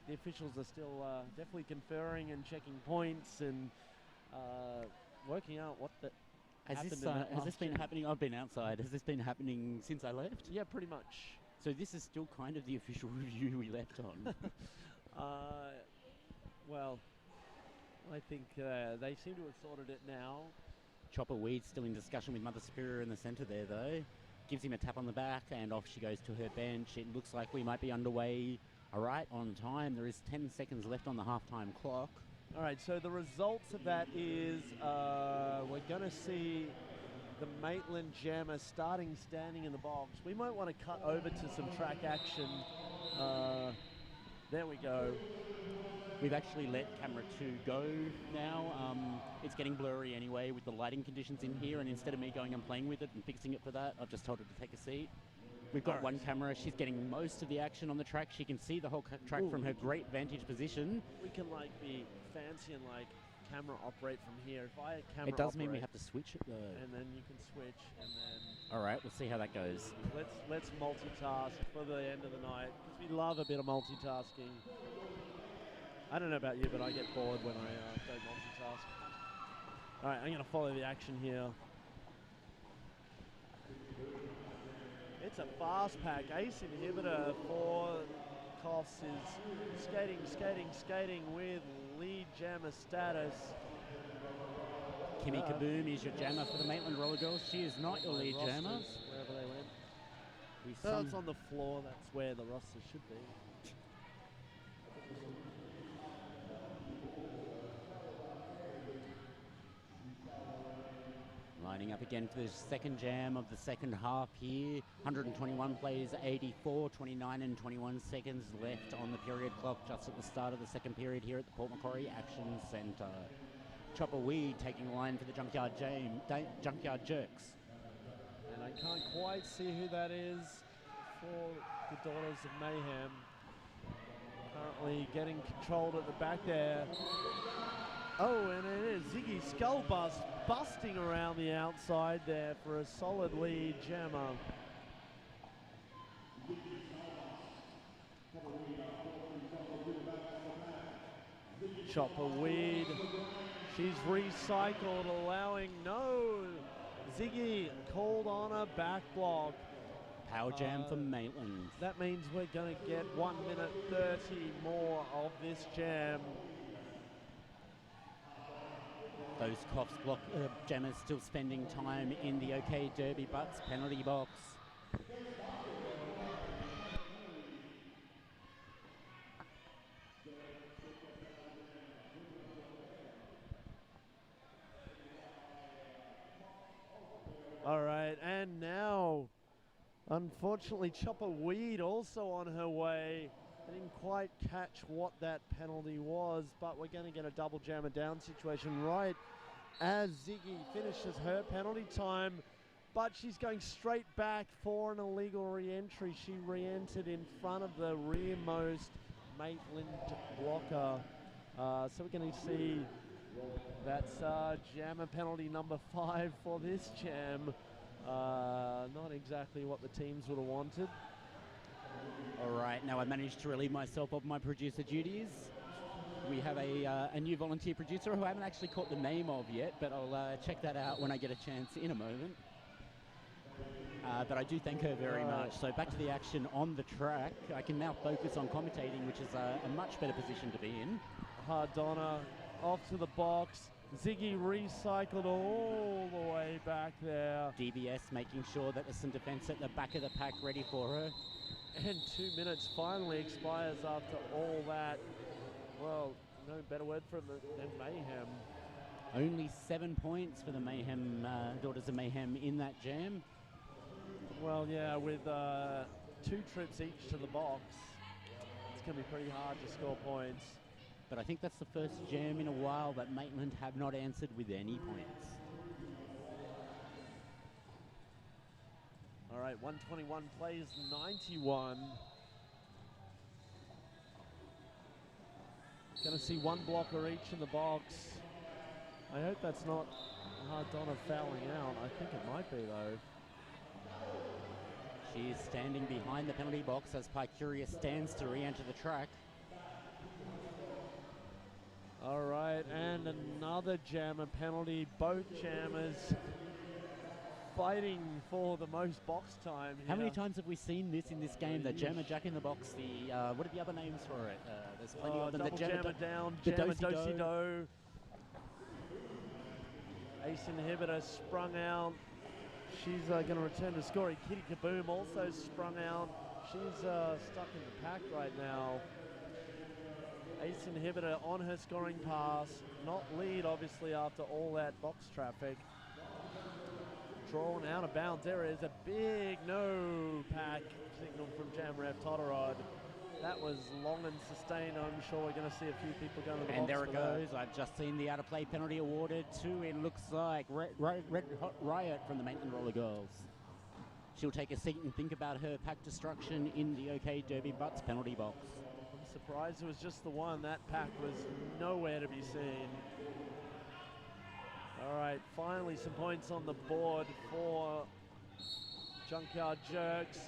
the officials are still definitely conferring and checking points and working out what the Has this been happening? I've been outside. Has this been happening since I left? Yeah, pretty much. So this is still kind of the official review we left on. Well, I think they seem to have sorted it now. Chopper Weed's still in discussion with Mother Superior in the centre there, though. Gives him a tap on the back, and off she goes to her bench. It looks like we might be underway. All right, on time. There is 10 seconds left on the halftime clock. All right, so the results of that is we're going to see the Maitland jammer standing in the box. We might want to cut over to some track action. There we go. We've actually let camera 2 go now. It's getting blurry anyway with the lighting conditions in here, and instead of me going and playing with it and fixing it for that, I've just told her to take a seat. We've got one camera. She's getting most of the action on the track. She can see the whole track from her great vantage position. We can be fancy and camera operate from here. If I camera it does mean we have to switch it though. And then you can switch, and then. All right, we'll see how that goes. Let's multitask for the end of the night because we love a bit of multitasking. I don't know about you, but I get bored when I don't multitask. All right, I'm going to follow the action here. It's a fast pack. Ace inhibitor for Koss is skating with lead jammer status. Kimmy Kaboom is your jammer for the Maitland Roller Girls. She is not your lead jammer. Wherever they went. It's on the floor. That's where the roster should be. Coming up again to the second jam of the second half here. 121 plays, 84, 29 and 21 seconds left on the period clock just at the start of the second period here at the Port Macquarie Action Centre. Chopper Weed taking the line for the Junkyard Jerks. And I can't quite see who that is for the Daughters of Mayhem. Currently getting controlled at the back there. Oh, and it is Ziggy Skullbust busting around the outside there for a solid lead jammer. Chopper Weed. She's recycled, allowing Ziggy called on a back block. Power jam for Maitland. That means we're going to get 1 minute 30 more of this jam. Those Coffs block jammers still spending time in the OK Derby Butts penalty box. All right, and now, unfortunately, Chopper Weed also on her way. I didn't quite catch what that penalty was, but we're going to get a double jammer down situation right as Ziggy finishes her penalty time, but she's going straight back for an illegal re-entry. She re-entered in front of the rearmost Maitland blocker. So we're going to see that's jammer penalty number 5 for this jam. Not exactly what the teams would have wanted. All right, now I managed to relieve myself of my producer duties. We have a new volunteer producer who I haven't actually caught the name of yet, but I'll check that out when I get a chance in a moment. But I do thank her very much. So back to the action on the track. I can now focus on commentating, which is a much better position to be in. Hardonna off to the box. Ziggy recycled all the way back there. DBS making sure that there's some defense at the back of the pack ready for her. And 2 minutes finally expires after all that. Well, no better word for them than Mayhem. Only 7 points for the Mayhem, Daughters of Mayhem in that jam. Well, yeah, with 2 trips each to the box, it's going to be pretty hard to score points. But I think that's the first jam in a while that Maitland have not answered with any points. All right, 121 plays 91. Going to see 1 blocker each in the box. I hope that's not Hardonna fouling out. I think it might be, though. She is standing behind the penalty box as Pycuria stands to re-enter the track. All right, and another jammer penalty. Both jammers fighting for the most box time here. How many times have we seen this in this game? The jammer jack in the box, the, what are the other names for it? There's plenty of them. Double the jammer down, the jammer do-si-do. do-si-do. Ace inhibitor sprung out. She's going to return to scoring. Kitty Kaboom also sprung out. She's stuck in the pack right now. Ace inhibitor on her scoring pass. Not lead, obviously, after all that box traffic. Drawn out of bounds. There is a big no pack signal from Jam Ref Todorod. That was long and sustained. I'm sure we're going to see a few people going to the box. And there it for that. goes. I've just seen the out of play penalty awarded to, it looks like, Red Hot Riot from the Maitland Roller Girls. She'll take a seat and think about her pack destruction in the OK Derby Butts penalty box. I'm surprised it was just the one. That pack was nowhere to be seen. All right, finally some points on the board for Junkyard Jerks.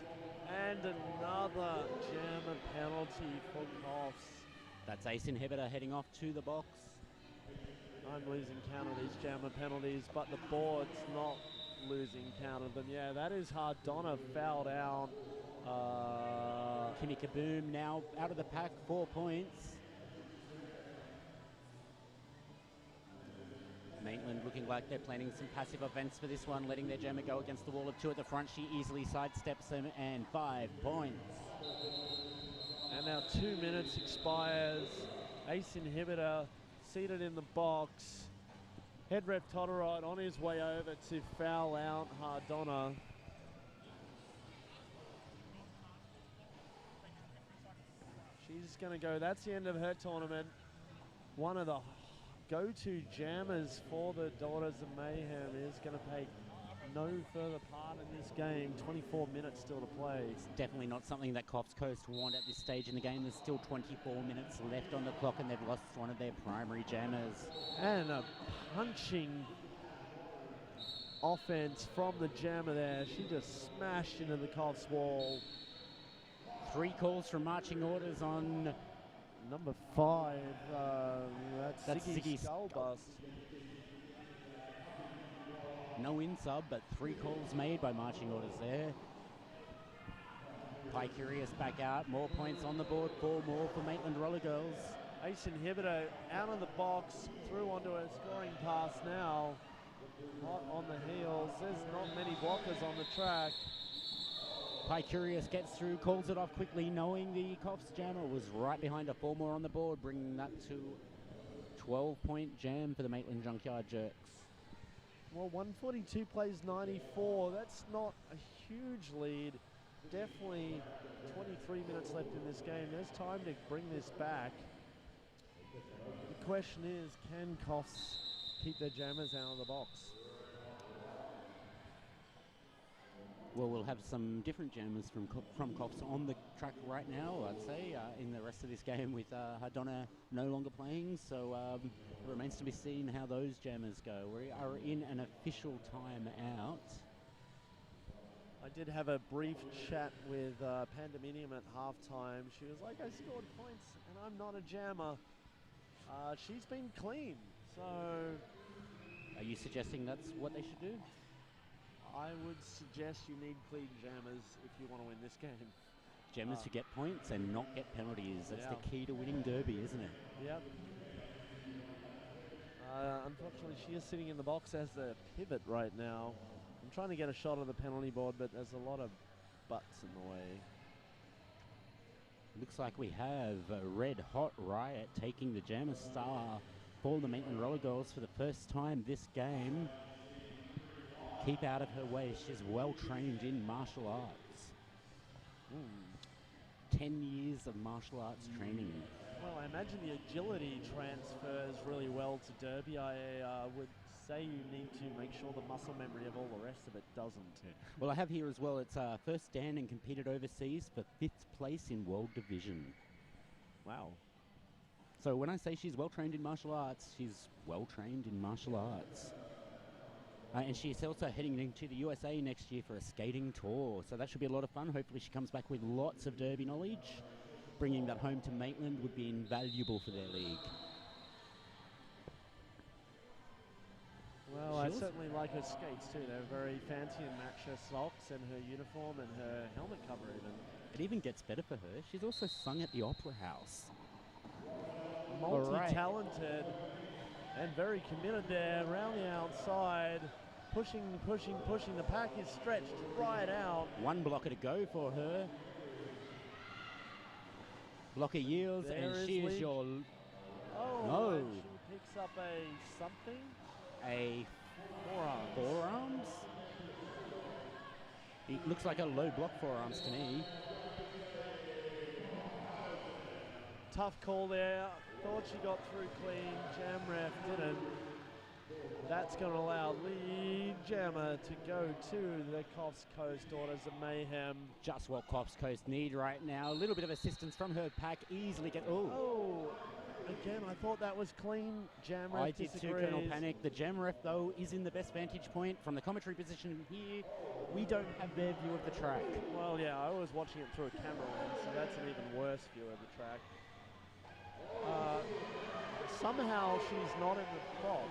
And another jammer penalty for Coffs. That's Ace Inhibitor heading off to the box. I'm losing count of these jammer penalties, but the board's not losing count of them. Yeah, that is Hardonna fouled out. Kimmy Kaboom now out of the pack, 4 points. Maitland looking like they're planning some passive offense for this one, letting their jammer go against the wall of 2 at the front. She easily sidesteps them, and 5 points. And now 2 minutes expires. Ace Inhibitor seated in the box. Head ref Todorot on his way over to foul out Hardonna. She's going to go. That's the end of her tournament. One of the go-to jammers for the Daughters of Mayhem is going to take no further part in this game. 24 minutes still to play. It's definitely not something that Coffs Coast want at this stage in the game. There's still 24 minutes left on the clock, and they've lost one of their primary jammers. And a punching offense from the jammer there. She just smashed into the Coffs wall. 3 calls from marching orders on number 5. That's Ziggy Skullbust. No in-sub, but 3 calls made by marching orders there. Pie Curious back out. More points on the board. 4 more for Maitland Roller Girls. Ace Inhibitor out of the box, through onto a scoring pass now. Hot on the heels. There's not many blockers on the track. Pie Curious gets through, calls it off quickly, knowing the Coffs jammer was right behind her. 4 more on the board, bringing that to 12-point jam for the Maitland Junkyard Jerks. Well, 142 plays 94. That's not a huge lead. Definitely 23 minutes left in this game. There's time to bring this back. The question is, can Coffs keep their jammers out of the box? Well, we'll have some different jammers from Coffs on the track right now, I'd say, in the rest of this game with Hardonna no longer playing. So it remains to be seen how those jammers go. We are in an official timeout. I did have a brief chat with Pandemonium at halftime. She was like, I scored points and I'm not a jammer. She's been clean, so... Are you suggesting that's what they should do? I would suggest you need clean jammers if you want to win this game. Jammers who get points and not get penalties. That's the key to winning Derby, isn't it? Yep. Unfortunately, she is sitting in the box as a pivot right now. I'm trying to get a shot of the penalty board, but there's a lot of butts in the way. Looks like we have Red Hot Riot taking the jammer star for the Maitland Roller Girls for the first time this game. Keep out of her way. She's well trained in martial arts. 10 years of martial arts training. Well, I imagine the agility transfers really well to Derby. I would say you need to make sure the muscle memory of all the rest of it doesn't. Well, I have here as well, it's first Dan and competed overseas for 5th place in World Division. Wow. So when I say she's well trained in martial arts, she's well trained in martial arts. And she's also heading into the USA next year for a skating tour. So that should be a lot of fun. Hopefully she comes back with lots of Derby knowledge. Bringing that home to Maitland would be invaluable for their league. Well, I certainly like her skates too. They're very fancy and match her socks and her uniform and her helmet cover even. It even gets better for her. She's also sung at the Opera House. Multi-talented and very committed there around the outside. Pushing. The pack is stretched right out. 1 blocker to go for her. Blocker yields, there and she is your... Oh, no. She picks up a something. A forearms. Forearms? It looks like a low block forearms to me. Tough call there. Thought she got through clean. Jam ref didn't. That's going to allow lead jammer to go to the Coffs Coast Daughters of Mayhem. Just what Coffs Coast need right now. A little bit of assistance from her pack. Easily get... Oh, again, I thought that was clean. Jam ref I did too, Colonel Panic. The jam ref, though, is in the best vantage point. From the commentary position here, we don't have their view of the track. Well, yeah, I was watching it through a camera lens, so that's an even worse view of the track. Somehow she's not in the box.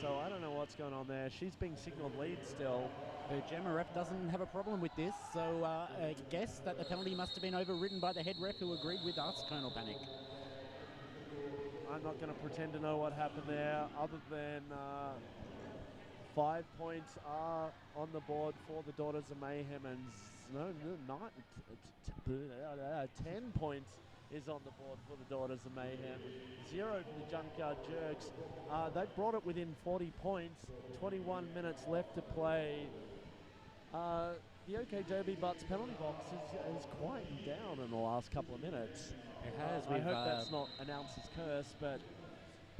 So I don't know what's going on there. She's being signaled lead still. The jammer ref doesn't have a problem with this, so I guess that the penalty must have been overridden by the head ref who agreed with us, Colonel Panic. I'm not going to pretend to know what happened there, other than 5 points are on the board for the Daughters of Mayhem, and 10 points is on the board for the Daughters of Mayhem. 0 for the Junkyard Jerks. They brought it within 40 points. 21 minutes left to play. The OK Derby Butts penalty box has quietened down in the last couple of minutes. It has. I hope that's not announcer's curse, but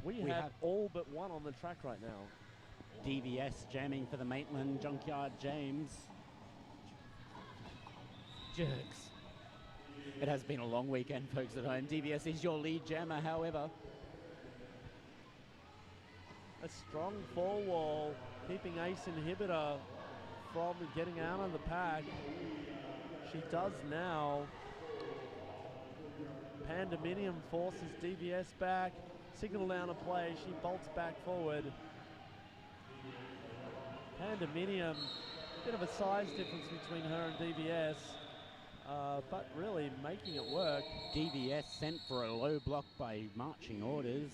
we have all but one on the track right now. DVS jamming for the Maitland Junkyard James. Jerks. It has been a long weekend, folks at home. DVS is your lead jammer, however. A strong fall wall, keeping Ace Inhibitor from getting out of the pack. She does now. Pandemonium forces DVS back. Signal down a play. She bolts back forward. Pandemonium, bit of a size difference between her and DVS, but really making it work. DVS sent for a low block by marching orders.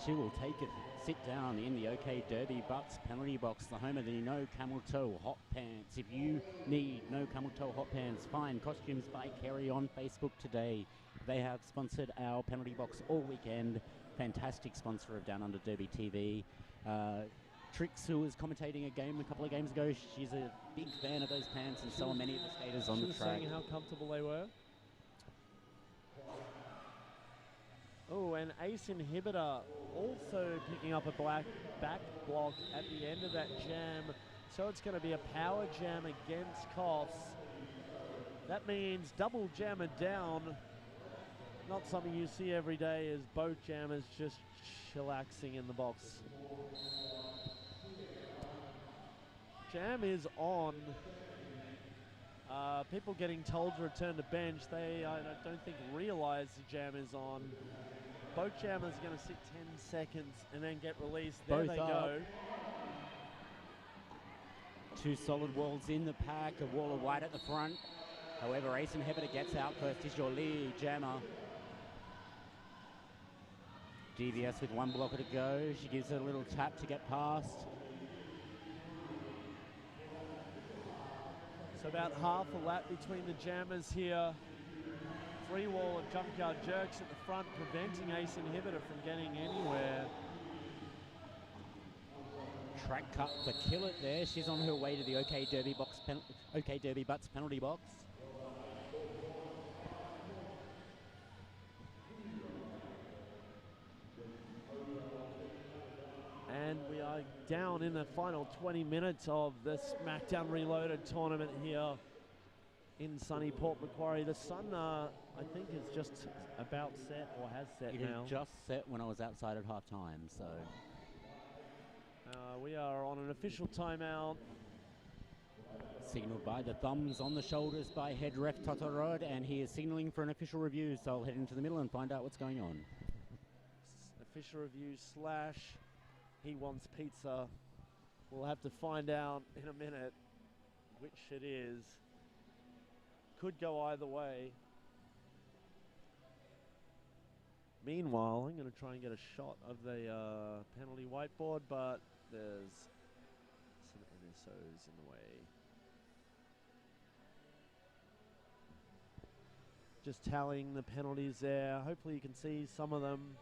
She will take it, sit down in the OK Derby Butts penalty box, the home of the No Camel Toe Hot Pants. If you need No Camel Toe Hot Pants, find Costumes by Kerry on Facebook today. They have sponsored our penalty box all weekend. Fantastic sponsor of Downunder Derby TV. Trix, who was commentating a game a couple of games ago, she's a big fan of those pants, and so are many of the skaters on the track. She was saying how comfortable they were. Oh, and Ace Inhibitor also picking up a black back block at the end of that jam. So it's going to be a power jam against Coffs. That means double jammer down. Not something you see every day, as both jammers just chillaxing in the box. Jam is on. People getting told to return to bench. They, I don't think, realize the jam is on. Both jammers are going to sit 10 seconds and then get released. There Both they up. go. Two solid walls in the pack, a wall of white at the front. However, Ace Inhibitor gets out first, is your lead jammer. DVS with one blocker to go. She gives it a little tap to get past. So about half a lap between the jammers here. Free wall of Junkyard Jerks at the front, preventing Ace Inhibitor from getting anywhere. Track cut for Kill It there. She's on her way to the OK Derby Butts penalty box. And we are down in the final 20 minutes of the SmackDown Reloaded tournament here in sunny Port Macquarie. The sun, I think, is just about set, or has set now. It had just set when I was outside at half time, so. We are on an official timeout. Signalled by the thumbs on the shoulders by head ref Totorod, and he is signalling for an official review, so I'll head into the middle and find out what's going on. Official review / he wants pizza. We'll have to find out in a minute which it is. Could go either way. Meanwhile, I'm going to try and get a shot of the penalty whiteboard, but there's some NSOs in the way. Just tallying the penalties there. Hopefully you can see some of them.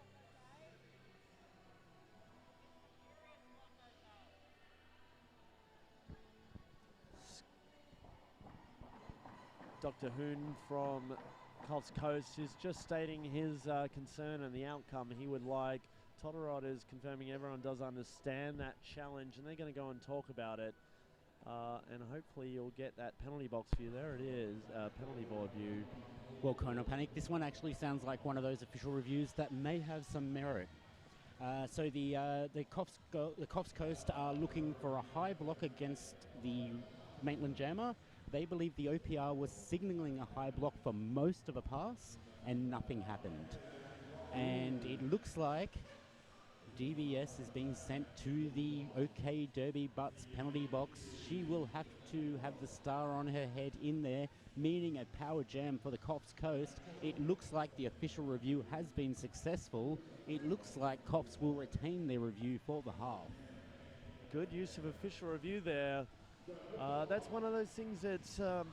Dr. Hoon from Coffs Coast is just stating his concern and the outcome he would like. Todorod is confirming everyone does understand that challenge, and they're going to go and talk about it. And hopefully you'll get that penalty box view. There it is, penalty board view. Well, Kona Panic, this one actually sounds like one of those official reviews that may have some merit. So the Coffs Coast are looking for a high block against the Maitland Jammer. They believe the OPR was signalling a high block for most of a pass, and nothing happened. And it looks like DVS is being sent to the OK Derby Butts penalty box. She will have to have the star on her head in there, meaning a power jam for the Coffs Coast. It looks like the official review has been successful. It looks like Coffs will retain their review for the half. Good use of official review there. That's one of those things that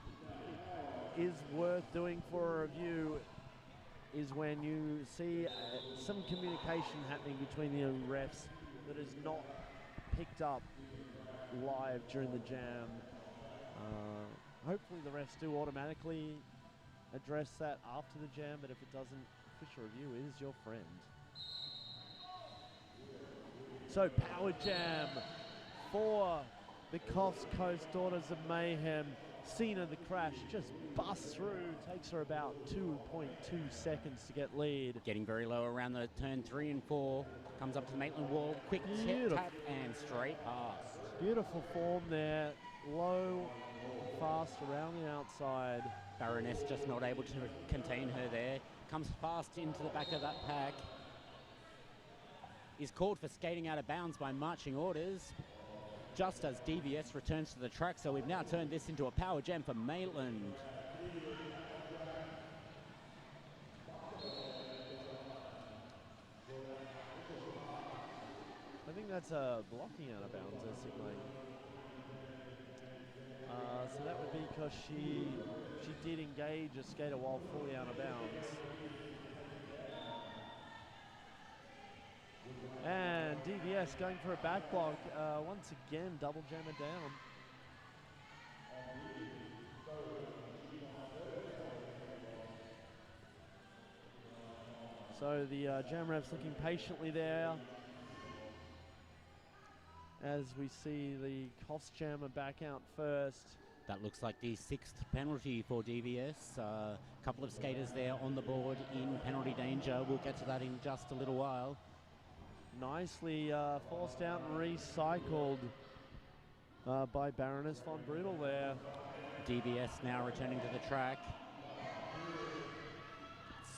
is worth doing for a review. is when you see some communication happening between the refs that is not picked up live during the jam. Hopefully the refs do automatically address that after the jam, but if it doesn't, official review is your friend. So power jam for the Coffs Coast Daughters of Mayhem. Cena the Crash just busts through, takes her about 2.2 seconds to get lead. Getting very low around the turn 3 and 4. Comes up to the Maitland wall, quick tap and straight past. Beautiful form there, low, fast around the outside. Baroness just not able to contain her there. Comes fast into the back of that pack. Is called for skating out of bounds by marching orders, just as DVS returns to the track. So we've now turned this into a power jam for Maitland. I think that's a blocking out of bounds, they're signaling. So that would be because she did engage a skater while fully out of bounds. And DVS going for a back block. Once again, double jammer down. So the jam refs looking patiently there as we see the Coffs jammer back out first. That looks like the 6th penalty for DVS. A couple of skaters there on the board in penalty danger. We'll get to that in just a little while. Nicely forced out and recycled by Baroness von Brudel there. DVS now returning to the track.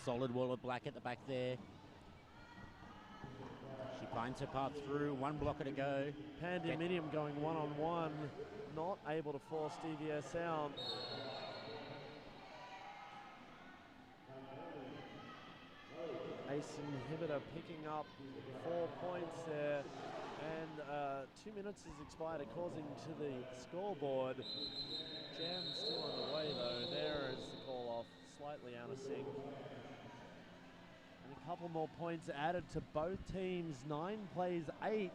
Solid wall of black at the back there. She finds her path through, one blocker to go. Pandemonium going one-on-one, not able to force DVS out. Ace inhibitor picking up 4 points there, and 2 minutes has expired according to the scoreboard. Jam still underway though. There is the call off, slightly out of sync. And a couple more points added to both teams. 9 plays 8.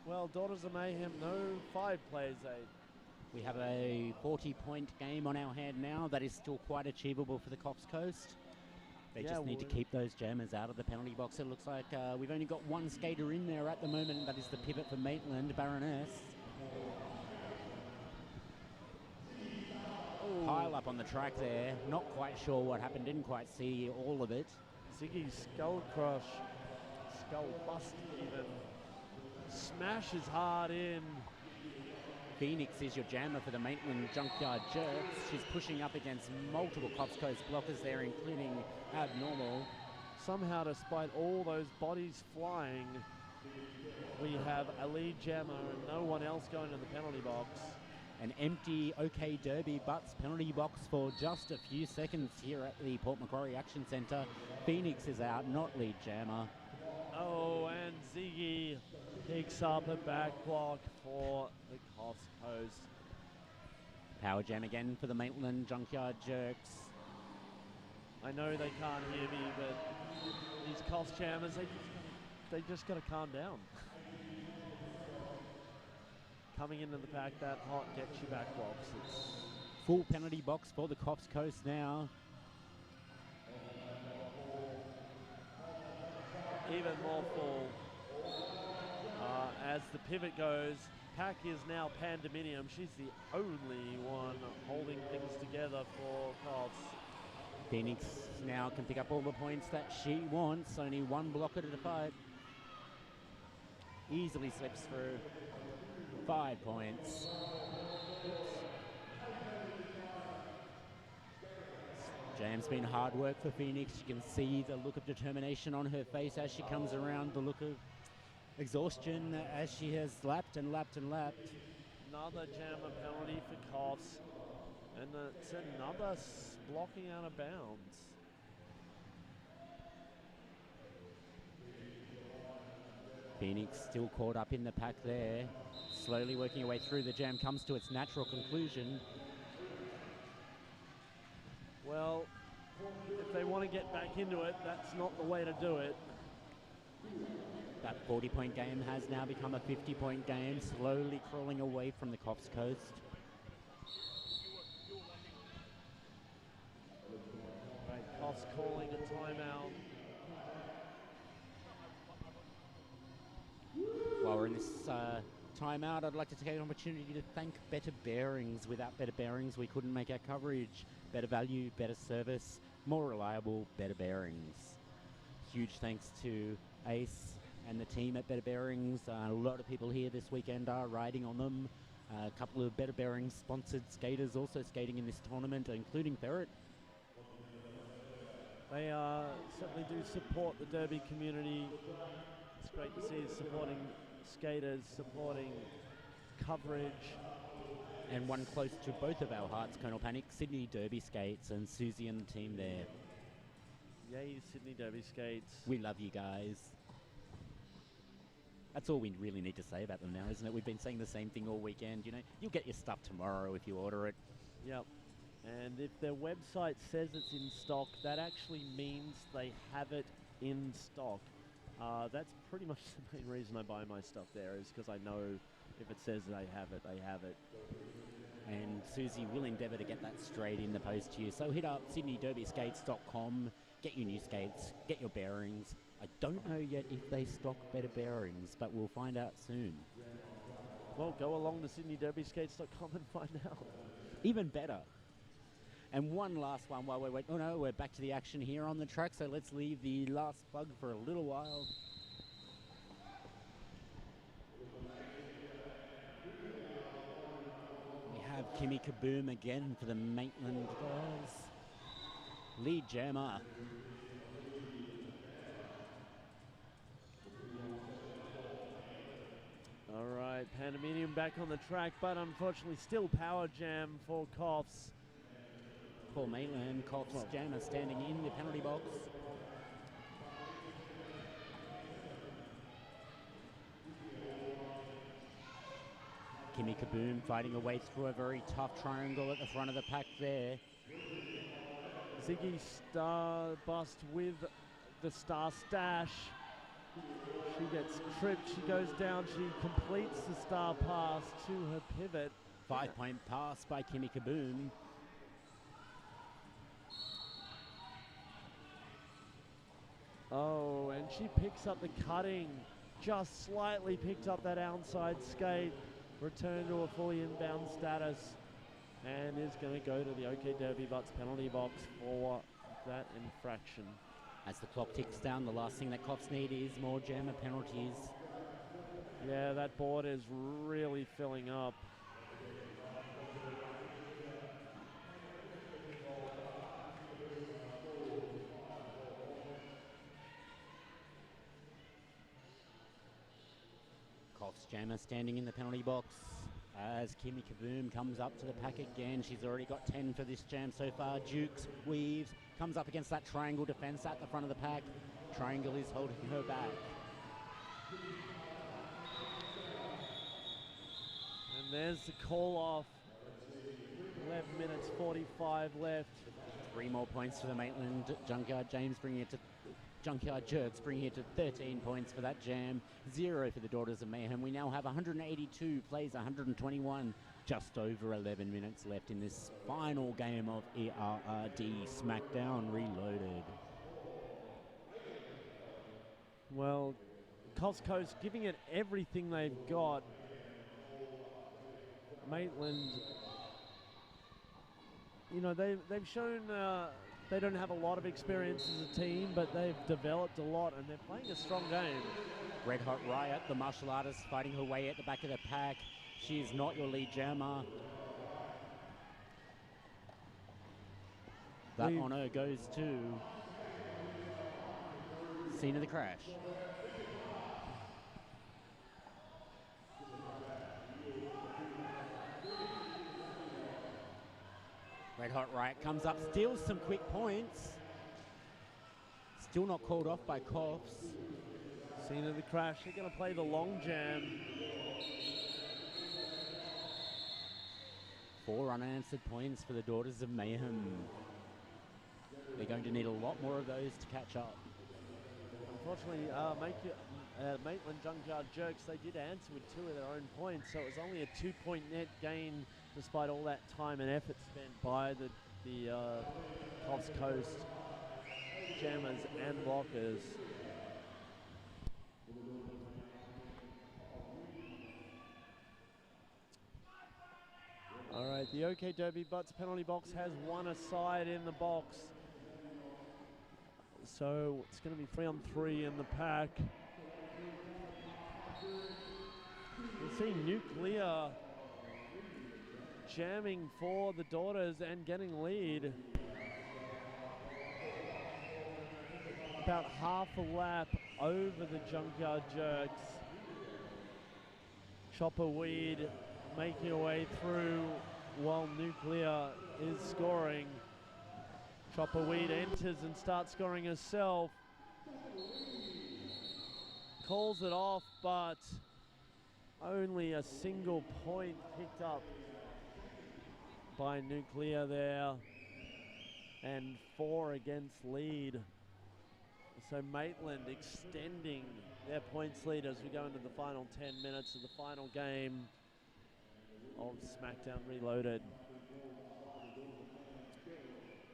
Well, Daughters of Mayhem, no, 5 plays 8. We have a 40-point game on our hand now. That is still quite achievable for the Coffs Coast. They just need to keep those jammers out of the penalty box. It looks like we've only got one skater in there at the moment. That is the pivot for Maitland, Baroness. Ooh. Pile up on the track there. Not quite sure what happened. Didn't quite see all of it. Ziggy skull crush. Skull bust even. Smashes hard in. Phoenix is your jammer for the Maitland Junkyard Jerks. She's pushing up against multiple Coffs Coast blockers there, including Abnormal. Somehow, despite all those bodies flying, we have a lead jammer and no one else going to the penalty box. An empty OK Derby butts penalty box for just a few seconds here at the Port Macquarie Action Centre. Phoenix is out, not lead jammer. Oh, and Ziggy picks up a back block for the Coffs Coast. Power jam again for the Maitland Junkyard Jerks. I know they can't hear me, but these Coffs jammers, they just got to calm down. Coming into the pack that hot gets you back blocks. It's full penalty box for the Coffs Coast now. Even more full. As the pivot goes, pack is now Pandemonium. She's the only one holding things together for Coffs. Phoenix now can pick up all the points that she wants. Only one blocker to fight. Easily slips through. 5 points. Jam's been hard work for Phoenix. You can see the look of determination on her face as she comes around, the look of exhaustion as she has lapped and lapped and lapped. Another jammer penalty for Coffs, and it's another blocking out of bounds. Phoenix still caught up in the pack there, slowly working her way through. The jam comes to its natural conclusion. Well, want to get back into it, that's not the way to do it. That 40-point game has now become a 50-point game, slowly crawling away from the Coffs Coast. Right, Coffs calling a timeout. While we're in this timeout, I'd like to take an opportunity to thank Better Bearings. Without Better Bearings, we couldn't make our coverage. Better value, better service, more reliable, Better Bearings. Huge thanks to Ace and the team at Better Bearings. A lot of people here this weekend are riding on them. A couple of Better Bearings sponsored skaters also skating in this tournament, including Ferret. They certainly do support the Derby community. It's great to see supporting skaters, supporting coverage. And one close to both of our hearts, Colonel Panic, Sydney Derby Skates, and Susie and the team there. Yay, Sydney Derby Skates. We love you guys. That's all we really need to say about them now, isn't it? We've been saying the same thing all weekend. You know, you'll get your stuff tomorrow if you order it. Yep. And if their website says it's in stock, that actually means they have it in stock. That's pretty much the main reason I buy my stuff there, is because I know if it says they have it, they have it. And Susie will endeavour to get that straight in the post to you. So hit up sydneyderbyskates.com, get your new skates, get your bearings. I don't know yet if they stock Better Bearings, but we'll find out soon. Well, go along to sydneyderbyskates.com and find out. Even better. And one last one while we're waiting. Oh no, we're back to the action here on the track, so let's leave the last plug for a little while. We have Kimmy Kaboom again for the Maitland girls. Lead jammer. All right, Pandemonium back on the track, but unfortunately still power jam for Coffs. Paul Maitland, Coffs jammer standing in the penalty box. Kimmy Kaboom fighting her way through a very tough triangle at the front of the pack there. Ziggy Starbust with the Star Stash. She gets tripped, she goes down, she completes the Star Pass to her pivot. 5-point pass by Kimmy Kaboom. Oh, and she picks up the cutting, just slightly picked up that outside skate, returned to a fully inbound status, and is going to go to the OK Derby Butts penalty box for that infraction. As the clock ticks down, the last thing that Coffs need is more jammer penalties. Yeah, that board is really filling up. Coffs jammer standing in the penalty box as Kimmy Kaboom comes up to the pack again. She's already got 10 for this jam so far. Dukes, weaves, comes up against that triangle defense at the front of the pack. Triangle is holding her back. And there's the call off. 11 minutes 45 left. 3 more points for the Maitland Junkyard James, bringing it to Junkyard Jerks, bringing it to 13 points for that jam. 0 for the Daughters of Mayhem. We now have 182 plays, 121. Just over 11 minutes left in this final game of ERRD SmackDown Reloaded. Well, Coffs Coast giving it everything they've got. Maitland, you know, they've shown they don't have a lot of experience as a team, but they've developed a lot and they're playing a strong game. Red Hot Riot, the martial artist, fighting her way at the back of the pack. She is not your lead jammer. That honour goes to Scene of the Crash. Red Hot Riot comes up, steals some quick points. Still not called off by Coffs. Scene of the Crash, they're going to play the long jam. 4 unanswered points for the Daughters of Mayhem. They're going to need a lot more of those to catch up. Unfortunately, Maitland Junkyard Jerks, they did answer with 2 of their own points, so it was only a 2-point net gain despite all that time and effort spent by the Coffs Coast jammers and blockers. All right, the OK Derby Butts penalty box has one aside in the box. So it's going to be 3-on-3 in the pack. We'll see Nuclear jamming for the Daughters and getting lead. About half a lap over the Junkyard Jerks. Chopper Weed making her way through while Nuclear is scoring. Chopper Weed enters and starts scoring herself. Calls it off, but only a single point picked up by Nuclear there. And 4 against lead. So Maitland extending their points lead as we go into the final 10 minutes of the final game of SmackDown Reloaded.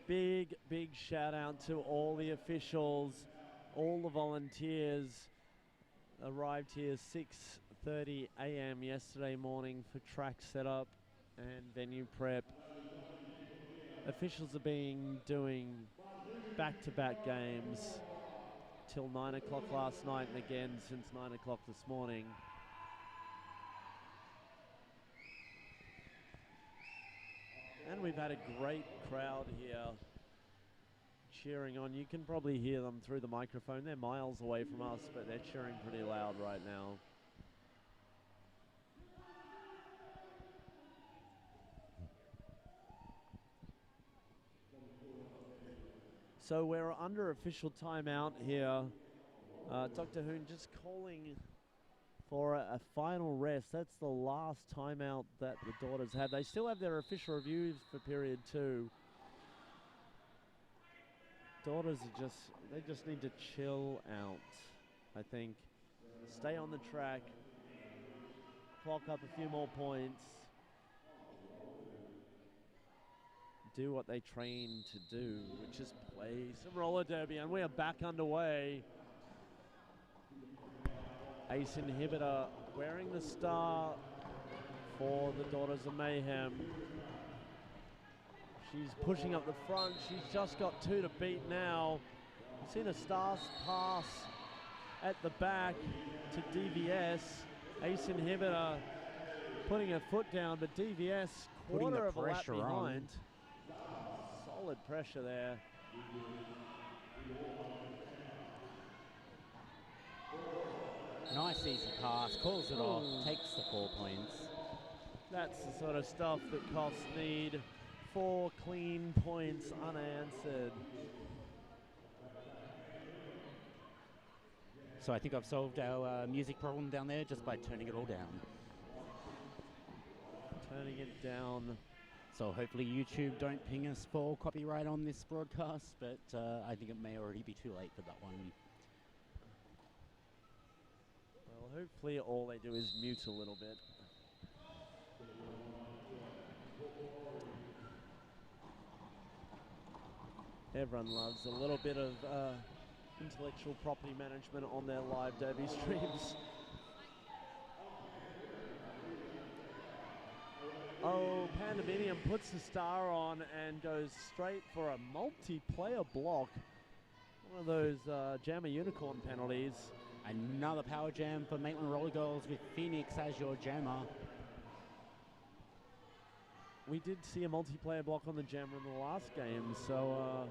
Big shout out to all the officials, all the volunteers. Arrived here 6:30 a.m. yesterday morning for track setup and venue prep. Officials have been doing back-to-back games till 9 o'clock last night and again since 9 o'clock this morning. And we've had a great crowd here cheering on. You can probably hear them through the microphone. They're miles away from us, but they're cheering pretty loud right now. So we're under official timeout here. Dr. Hoon just calling for a final rest. That's the last timeout that the Daughters have. They still have their official reviews for period 2. Daughters are they just need to chill out, I think. Stay on the track, clock up a few more points, do what they train to do, which is play some roller derby, and we are back underway. Ace Inhibitor wearing the star for the Daughters of Mayhem. She's pushing up the front. She's just got 2 to beat now. We've seen a star pass at the back to DVS. Ace Inhibitor putting her foot down, but DVS quarter of a lap behind. Solid pressure there. Nice easy pass, calls it off, takes the 4 points. That's the sort of stuff that Coffs need. 4 clean points unanswered. So I think I've solved our music problem down there just by turning it all down. Turning it down. So hopefully YouTube don't ping us for copyright on this broadcast, but I think it may already be too late for that one. Well, hopefully all they do is mute a little bit. Everyone loves a little bit of intellectual property management on their live derby streams. Oh, Pandemonium puts the star on and goes straight for a multiplayer block. One of those Jammer Unicorn penalties. Another power jam for Maitland Roller Girls with Phoenix as your jammer. We did see a multiplayer block on the jammer in the last game, so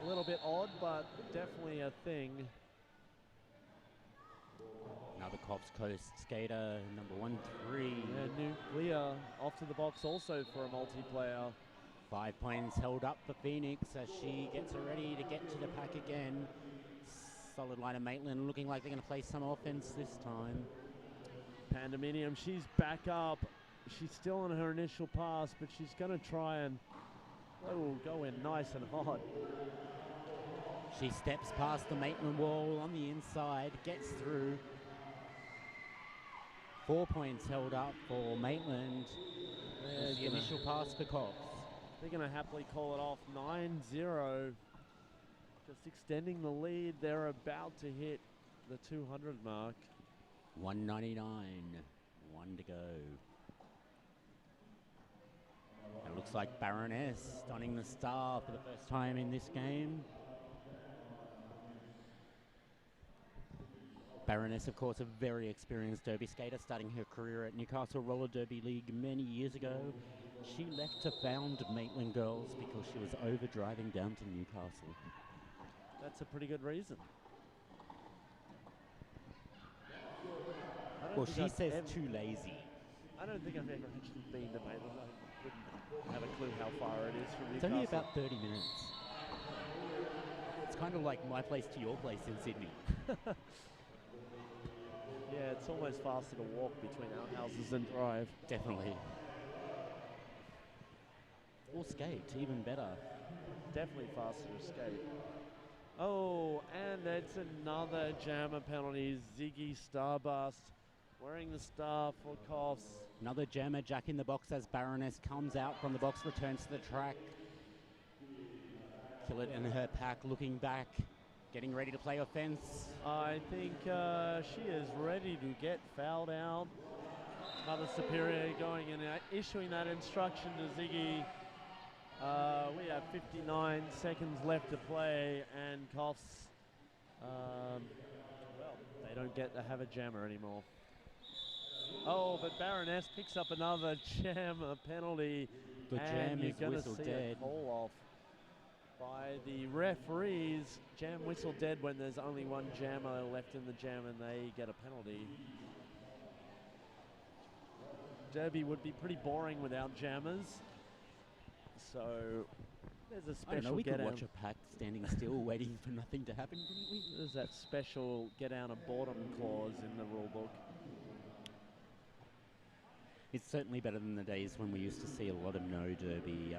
a little bit odd, but definitely a thing. Another Coffs Coast skater, number 1-3. Yeah, Nuclear off to the box also for a multiplayer. 5 points held up for Phoenix as she gets her ready to get to the pack again. Solid line of Maitland, looking like they're going to play some offense this time. Pandemonium, she's back up. She's still on her initial pass, but she's going to try and Oh, go in nice and hot. She steps past the Maitland wall on the inside, gets through. 4 points held up for Maitland. There's the initial pass for Cox. They're going to happily call it off 9-0. Just extending the lead. They're about to hit the 200 mark. 199. 1 to go. It looks like Baroness stunning the star for the first time in this game. Baroness, of course, a very experienced derby skater, starting her career at Newcastle Roller Derby League many years ago. She left to found Maitland Girls because she was overdriving down to Newcastle. That's a pretty good reason. Well, she says too lazy. I don't think I've ever actually been to Maitland. I wouldn't have a clue how far it is from It's Newcastle. only about 30 minutes. It's kind of like my place to your place in Sydney. Yeah, it's almost faster to walk between our houses than drive. Definitely. Or skate, even better. Definitely faster to skate. Oh, and it's another jammer penalty. Ziggy Starburst wearing the star for Coffs. Another jammer, Jack in the box as Baroness comes out from the box, returns to the track. Killett and her pack looking back, getting ready to play offense. I think she is ready to get fouled out. Mother Superior going and issuing that instruction to Ziggy. We have 59 seconds left to play, and Coffs, well, they don't get to have a jammer anymore. Oh, but Baroness picks up another jammer penalty. The jam is you're going to whistle see dead. a call off by the referees. Jam whistle dead when there's only one jammer left in the jam, and they get a penalty. Derby would be pretty boring without jammers. So there's a special I don't know, we get could out. watch a pack standing still waiting for nothing to happen, couldn't we? There's that special get out of boredom clause in the rule book. It's certainly better than the days when we used to see a lot of no derby.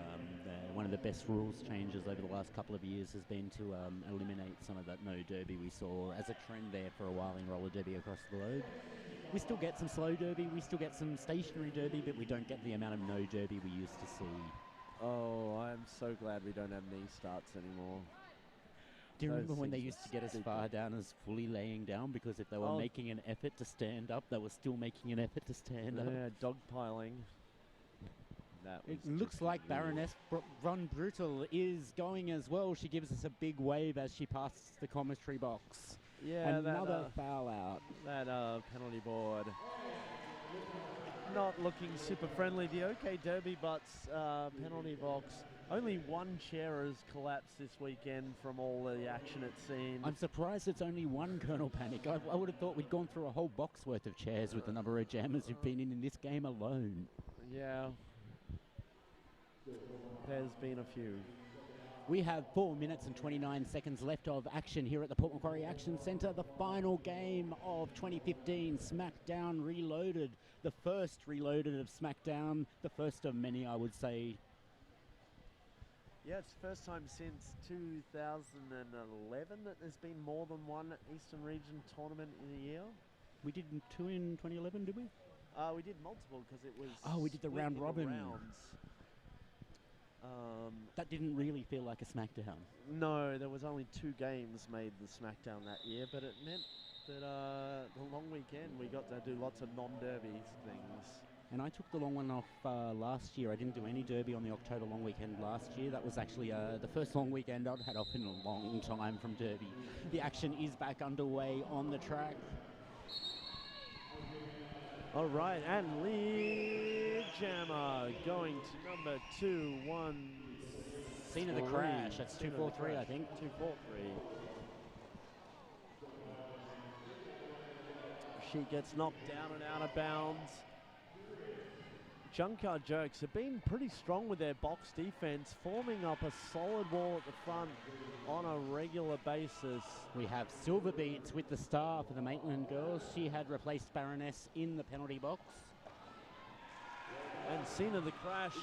One of the best rules changes over the last couple of years has been to eliminate some of that no derby we saw as a trend there for a while in roller derby across the globe. We still get some slow derby, we still get some stationary derby, but we don't get the amount of no derby we used to see. Oh, I'm so glad we don't have knee starts anymore. Do you remember Those when they things used are to get as stupid. far down as fully laying down? Because if they were Oh. making an effort to stand up, they were still making an effort to stand up. Yeah, dogpiling. That was It looks just like weird. Baroness Run Brutal is going as well. She gives us a big wave as she passes the commentary box. Yeah, Another foul out. that penalty board. Not looking super friendly. The OK Derby Butts penalty box. Only one chair has collapsed this weekend from all the action it's seen. I'm surprised it's only one Colonel Panic. I would have thought we'd gone through a whole box worth of chairs with the number of jammers who've been in this game alone. Yeah. There's been a few. We have 4 minutes and 29 seconds left of action here at the Port Macquarie Action Centre. The final game of 2015, SmackDown Reloaded. The first Reloaded of SmackDown. The first of many, I would say. Yeah, it's the first time since 2011 that there's been more than one Eastern Region tournament in a year. We did 2 in 2011, did we? We did multiple because it was. Oh, we did the split round into robin. rounds. That didn't really feel like a SmackDown. No, there was only 2 games made the SmackDown that year, but it meant that the long weekend we got to do lots of non-derby things. And I took the long one off last year. I didn't do any derby on the October long weekend last year. That was actually the first long weekend I'd had off in a long time from derby. The action is back underway on the track. All right, and lead jammer going to number 2-1. Scene of the crash. That's 243, I think. 243. She gets knocked down and out of bounds. Junkyard Jerks have been pretty strong with their box defense, forming up a solid wall at the front on a regular basis. We have Silver Beats with the star for the Maitland girls. She had replaced Baroness in the penalty box. And Cena the Crash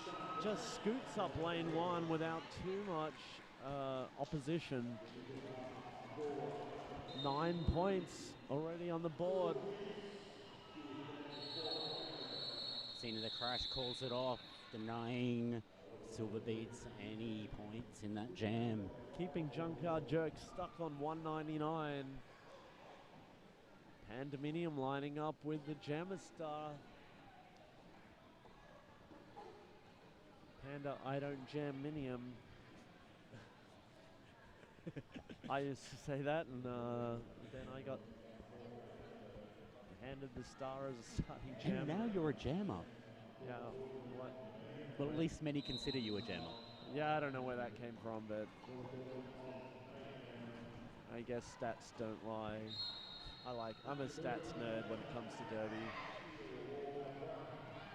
just scoots up lane 1 without too much opposition. 9 points already on the board. Cena the Crash calls it off, denying Silver Beats any points in that jam. Keeping Junkyard Jerk stuck on 199. Pandemonium lining up with the Jammer Star. Panda, I don't jam Minium. I used to say that, and then I got handed the star as a starting jammer. And now you're a jammer. Yeah. What? Well, at least many consider you a jammer. Yeah, I don't know where that came from, but I guess stats don't lie. I'm a stats nerd when it comes to Derby.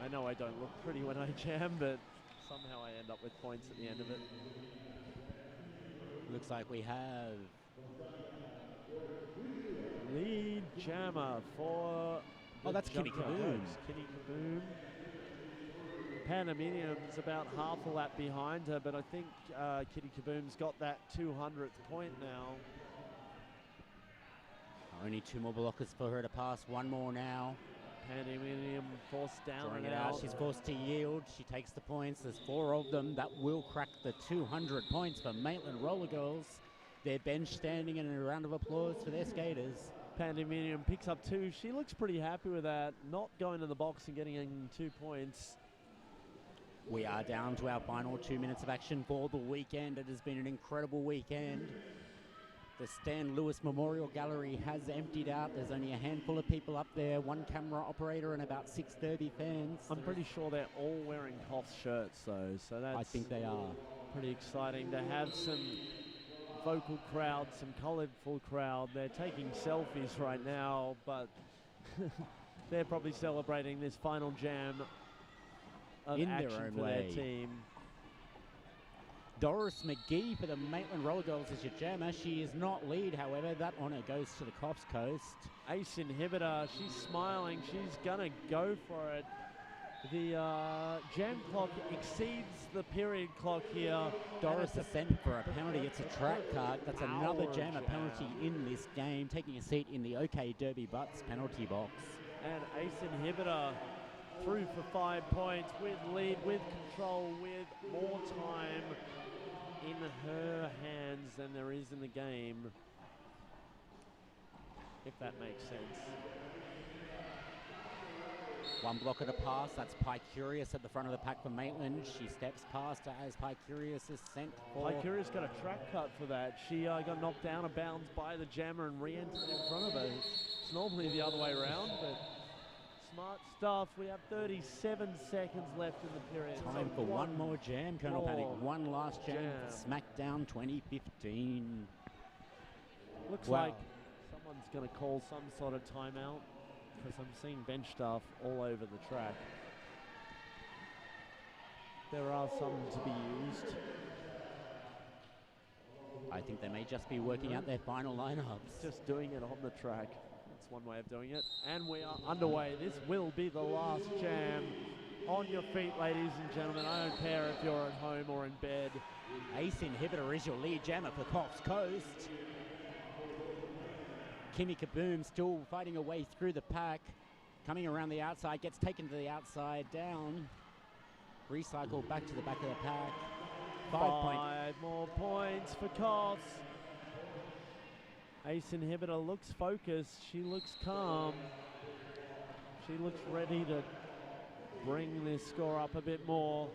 I know I don't look pretty when I jam, but somehow I end up with points at the end of it. Looks like we have lead jammer for that's Kitty Kaboom. Kitty Kaboom. Pandemonium's about half a lap behind her, but I think Kitty Kaboom's got that 200th point now. Only 2 more blockers for her to pass. 1 more now. Pandemonium forced down Throwing and it out. out. She's forced to yield. She takes the points. There's 4 of them. That will crack the 200 points for Maitland Roller Girls. Their bench standing and a round of applause for their skaters. Pandemonium picks up 2. She looks pretty happy with that. Not going to the box and getting 2 points. We are down to our final 2 minutes of action for the weekend. It has been an incredible weekend. The Stan Lewis Memorial Gallery has emptied out. There's only a handful of people up there, 1 camera operator and about 6 Derby fans. I'm pretty sure they're all wearing Koth shirts though, so that's I think they are. Pretty exciting to have some vocal crowd, some colourful crowd. They're taking selfies right now, but they're probably celebrating this final jam of in action their own for way. their team. Doris McGee for the Maitland Roller Girls is your jammer. She is not lead, however. That honour goes to the Coffs Coast. Ace Inhibitor, she's smiling. She's gonna go for it. The jam clock exceeds the period clock here. Doris is sent for a penalty. It's a track card. That's another jammer jam. penalty in this game, taking a seat in the OK Derby Butts penalty box. And Ace Inhibitor through for 5 points with lead, with control, with more time in her hands than there is in the game, if that makes sense. 1 blocker to pass. That's Pie Curious at the front of the pack for Maitland. She steps past as Pie Curious is sent for... Pie Curious got a track cut for that. She got knocked down of bounds by the jammer and re-entered in front of her. It's normally the other way around, but smart stuff. We have 37 seconds left in the period. Time so for one more jam, Colonel Panic. One last jam. SmackDown 2015. Looks Wow. like someone's going to call some sort of timeout, because I'm seeing bench staff all over the track. There are some to be used. I think they may just be working out their final lineups. Just doing it on the track. That's one way of doing it. And we are underway. This will be the last jam. On your feet, ladies and gentlemen. I don't care if you're at home or in bed. Ace Inhibitor is your lead jammer for Coffs Coast. Kimmy Kaboom still fighting her way through the pack. Coming around the outside, gets taken to the outside, down. Recycle back to the back of the pack. 5 more points for Koss. Ace Inhibitor looks focused. She looks calm. She looks ready to bring this score up a bit more.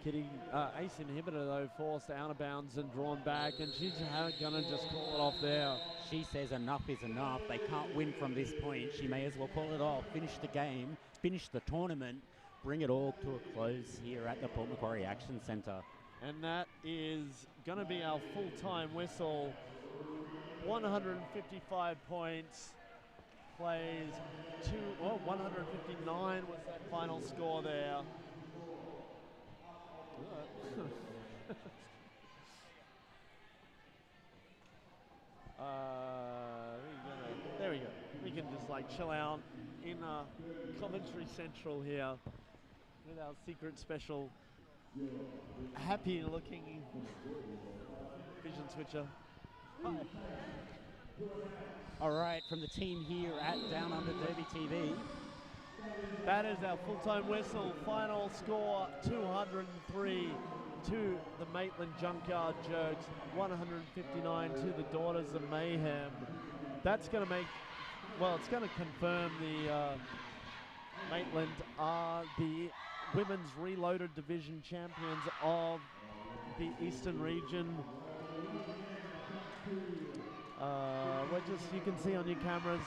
Ace Inhibitor though forced out of bounds and drawn back, and she's gonna just call it off there. She says enough is enough. They can't win from this point. She may as well call it off, finish the game, finish the tournament, bring it all to a close here at the Port Macquarie Action Centre. And that is gonna be our full-time whistle. 155 points, plays 159 was that final score there. There we go. We can like chill out in commentary central here with our secret special happy looking vision switcher. Hi. All right, from the team here at Downunder Derby TV. That is our full-time whistle. Final score 203 to the Maitland Junkyard Jerks, 159 to the Daughters of Mayhem. That's going to make, well, it's going to confirm the Maitland are the women's reloaded division champions of the Eastern region. You can see on your cameras,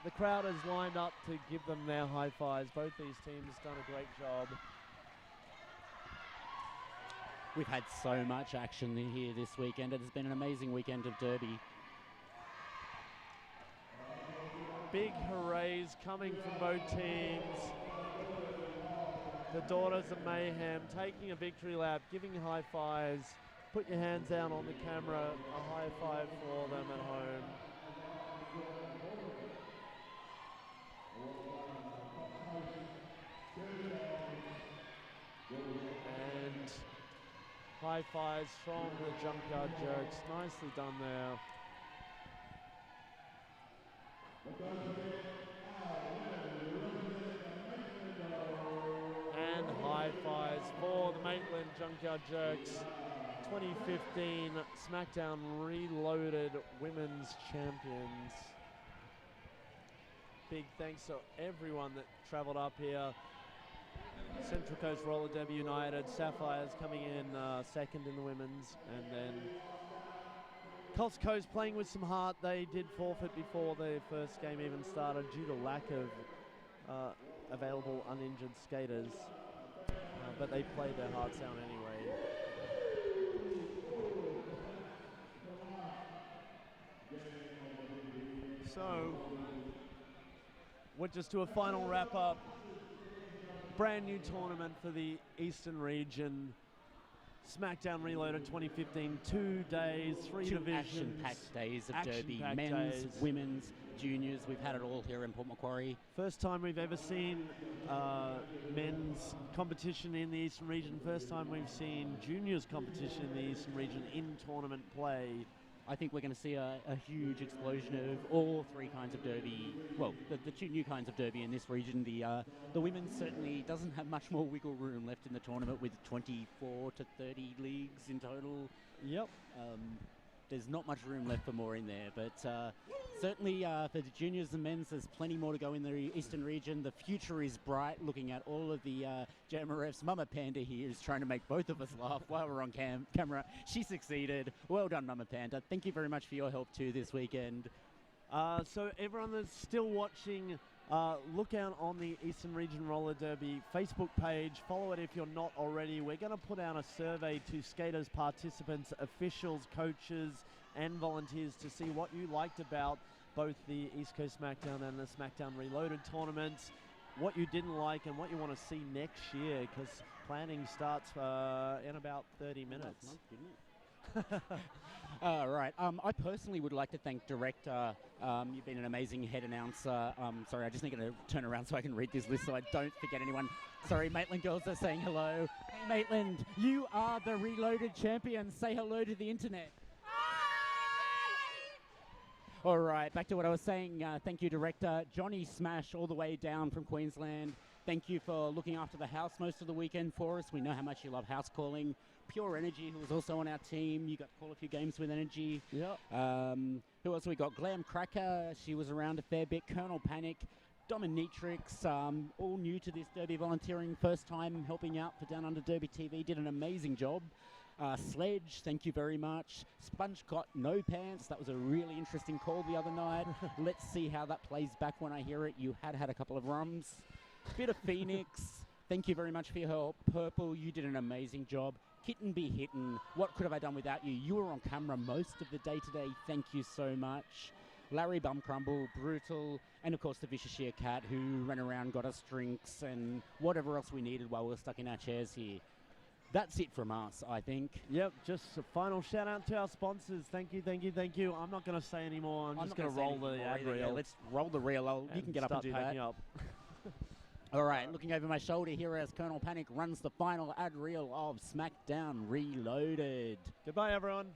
the crowd is lined up to give them their high fives. Both these teams done a great job. We've had so much action here this weekend. It has been an amazing weekend of Derby. Big hoorays coming from both teams. The Daughters of Mayhem taking a victory lap, giving high fives. Put your hands down on the camera, a high five for them at home. And high fives from the Junkyard Jerks. Nicely done there. And high fives for the Maitland Junkyard Jerks. 2015 SmackDown Reloaded Women's Champions. Big thanks to everyone that travelled up here. Central Coast Roller Derby United, Sapphires coming in second in the women's, and then Coast Coast playing with some heart. They did forfeit before the first game even started due to lack of available uninjured skaters, but they played their hearts out anyway. So, we'll just do a final wrap-up. Brand new tournament for the Eastern region. SmackDown Reloaded 2015, 2 days, 3 divisions. Action-packed days of Derby. Men's, women's, juniors. We've had it all here in Port Macquarie. First time we've ever seen men's competition in the Eastern region. First time we've seen juniors competition in the Eastern region in tournament play. I think we're going to see a huge explosion of all 3 kinds of Derby. Well, the 2 new kinds of Derby in this region. The women's certainly doesn't have much more wiggle room left in the tournament with 24 to 30 leagues in total. Yep. There's not much room left for more in there, but certainly for the juniors and men's, there's plenty more to go in the Eastern region. The future is bright, looking at all of the JMRFs. Mama Panda here is trying to make both of us laugh while we're on camera. She succeeded. Well done, Mama Panda. Thank you very much for your help too this weekend. So everyone that's still watching, look out on the Eastern Region Roller Derby Facebook page. Follow it if you're not already. We're going to put out a survey to skaters, participants, officials, coaches, and volunteers to see what you liked about both the East Coast SmackDown and the SmackDown Reloaded tournaments, what you didn't like, and what you want to see next year, because planning starts in about 30 minutes. Right. I personally would like to thank Director. You've been an amazing head announcer. Sorry, I just need to turn around so I can read this list so I don't forget anyone. Sorry, Maitland girls are saying hello. Hey, Maitland, you are the Reloaded champion. Say hello to the internet. All right, back to what I was saying. Thank you, Director. Johnny Smash, all the way down from Queensland. Thank you for looking after the house most of the weekend for us. We know how much you love house calling. Pure Energy, who was also on our team. You got to call a few games with Energy. Yep. Who else we got? Glam Cracker. She was around a fair bit. Colonel Panic. Dominatrix, all new to this Derby volunteering. First time helping out for Down Under Derby TV. Did an amazing job. Sledge, thank you very much. Sponge got no pants. That was a really interesting call the other night. Let's see how that plays back when I hear it. You had a couple of rums. Bit of Phoenix. Thank you very much for your help. Purple, you did an amazing job. Kitten be hitting. What could have I done without you? You were on camera most of the day today. Thank you so much. Larry Bumcrumble, Brutal, and of course the Vicious Sheer Cat, who ran around, got us drinks and whatever else we needed while we were stuck in our chairs here. that's it from us, I think. Yep, just a final shout out to our sponsors. Thank you, thank you, thank you. I'm not going to say anymore. I'm just going to roll the ad Yeah, reel. let's roll the reel. You can get up and do that. Up. All right, looking over my shoulder here as Colonel Panic runs the final ad reel of SmackDown Reloaded. Goodbye, everyone.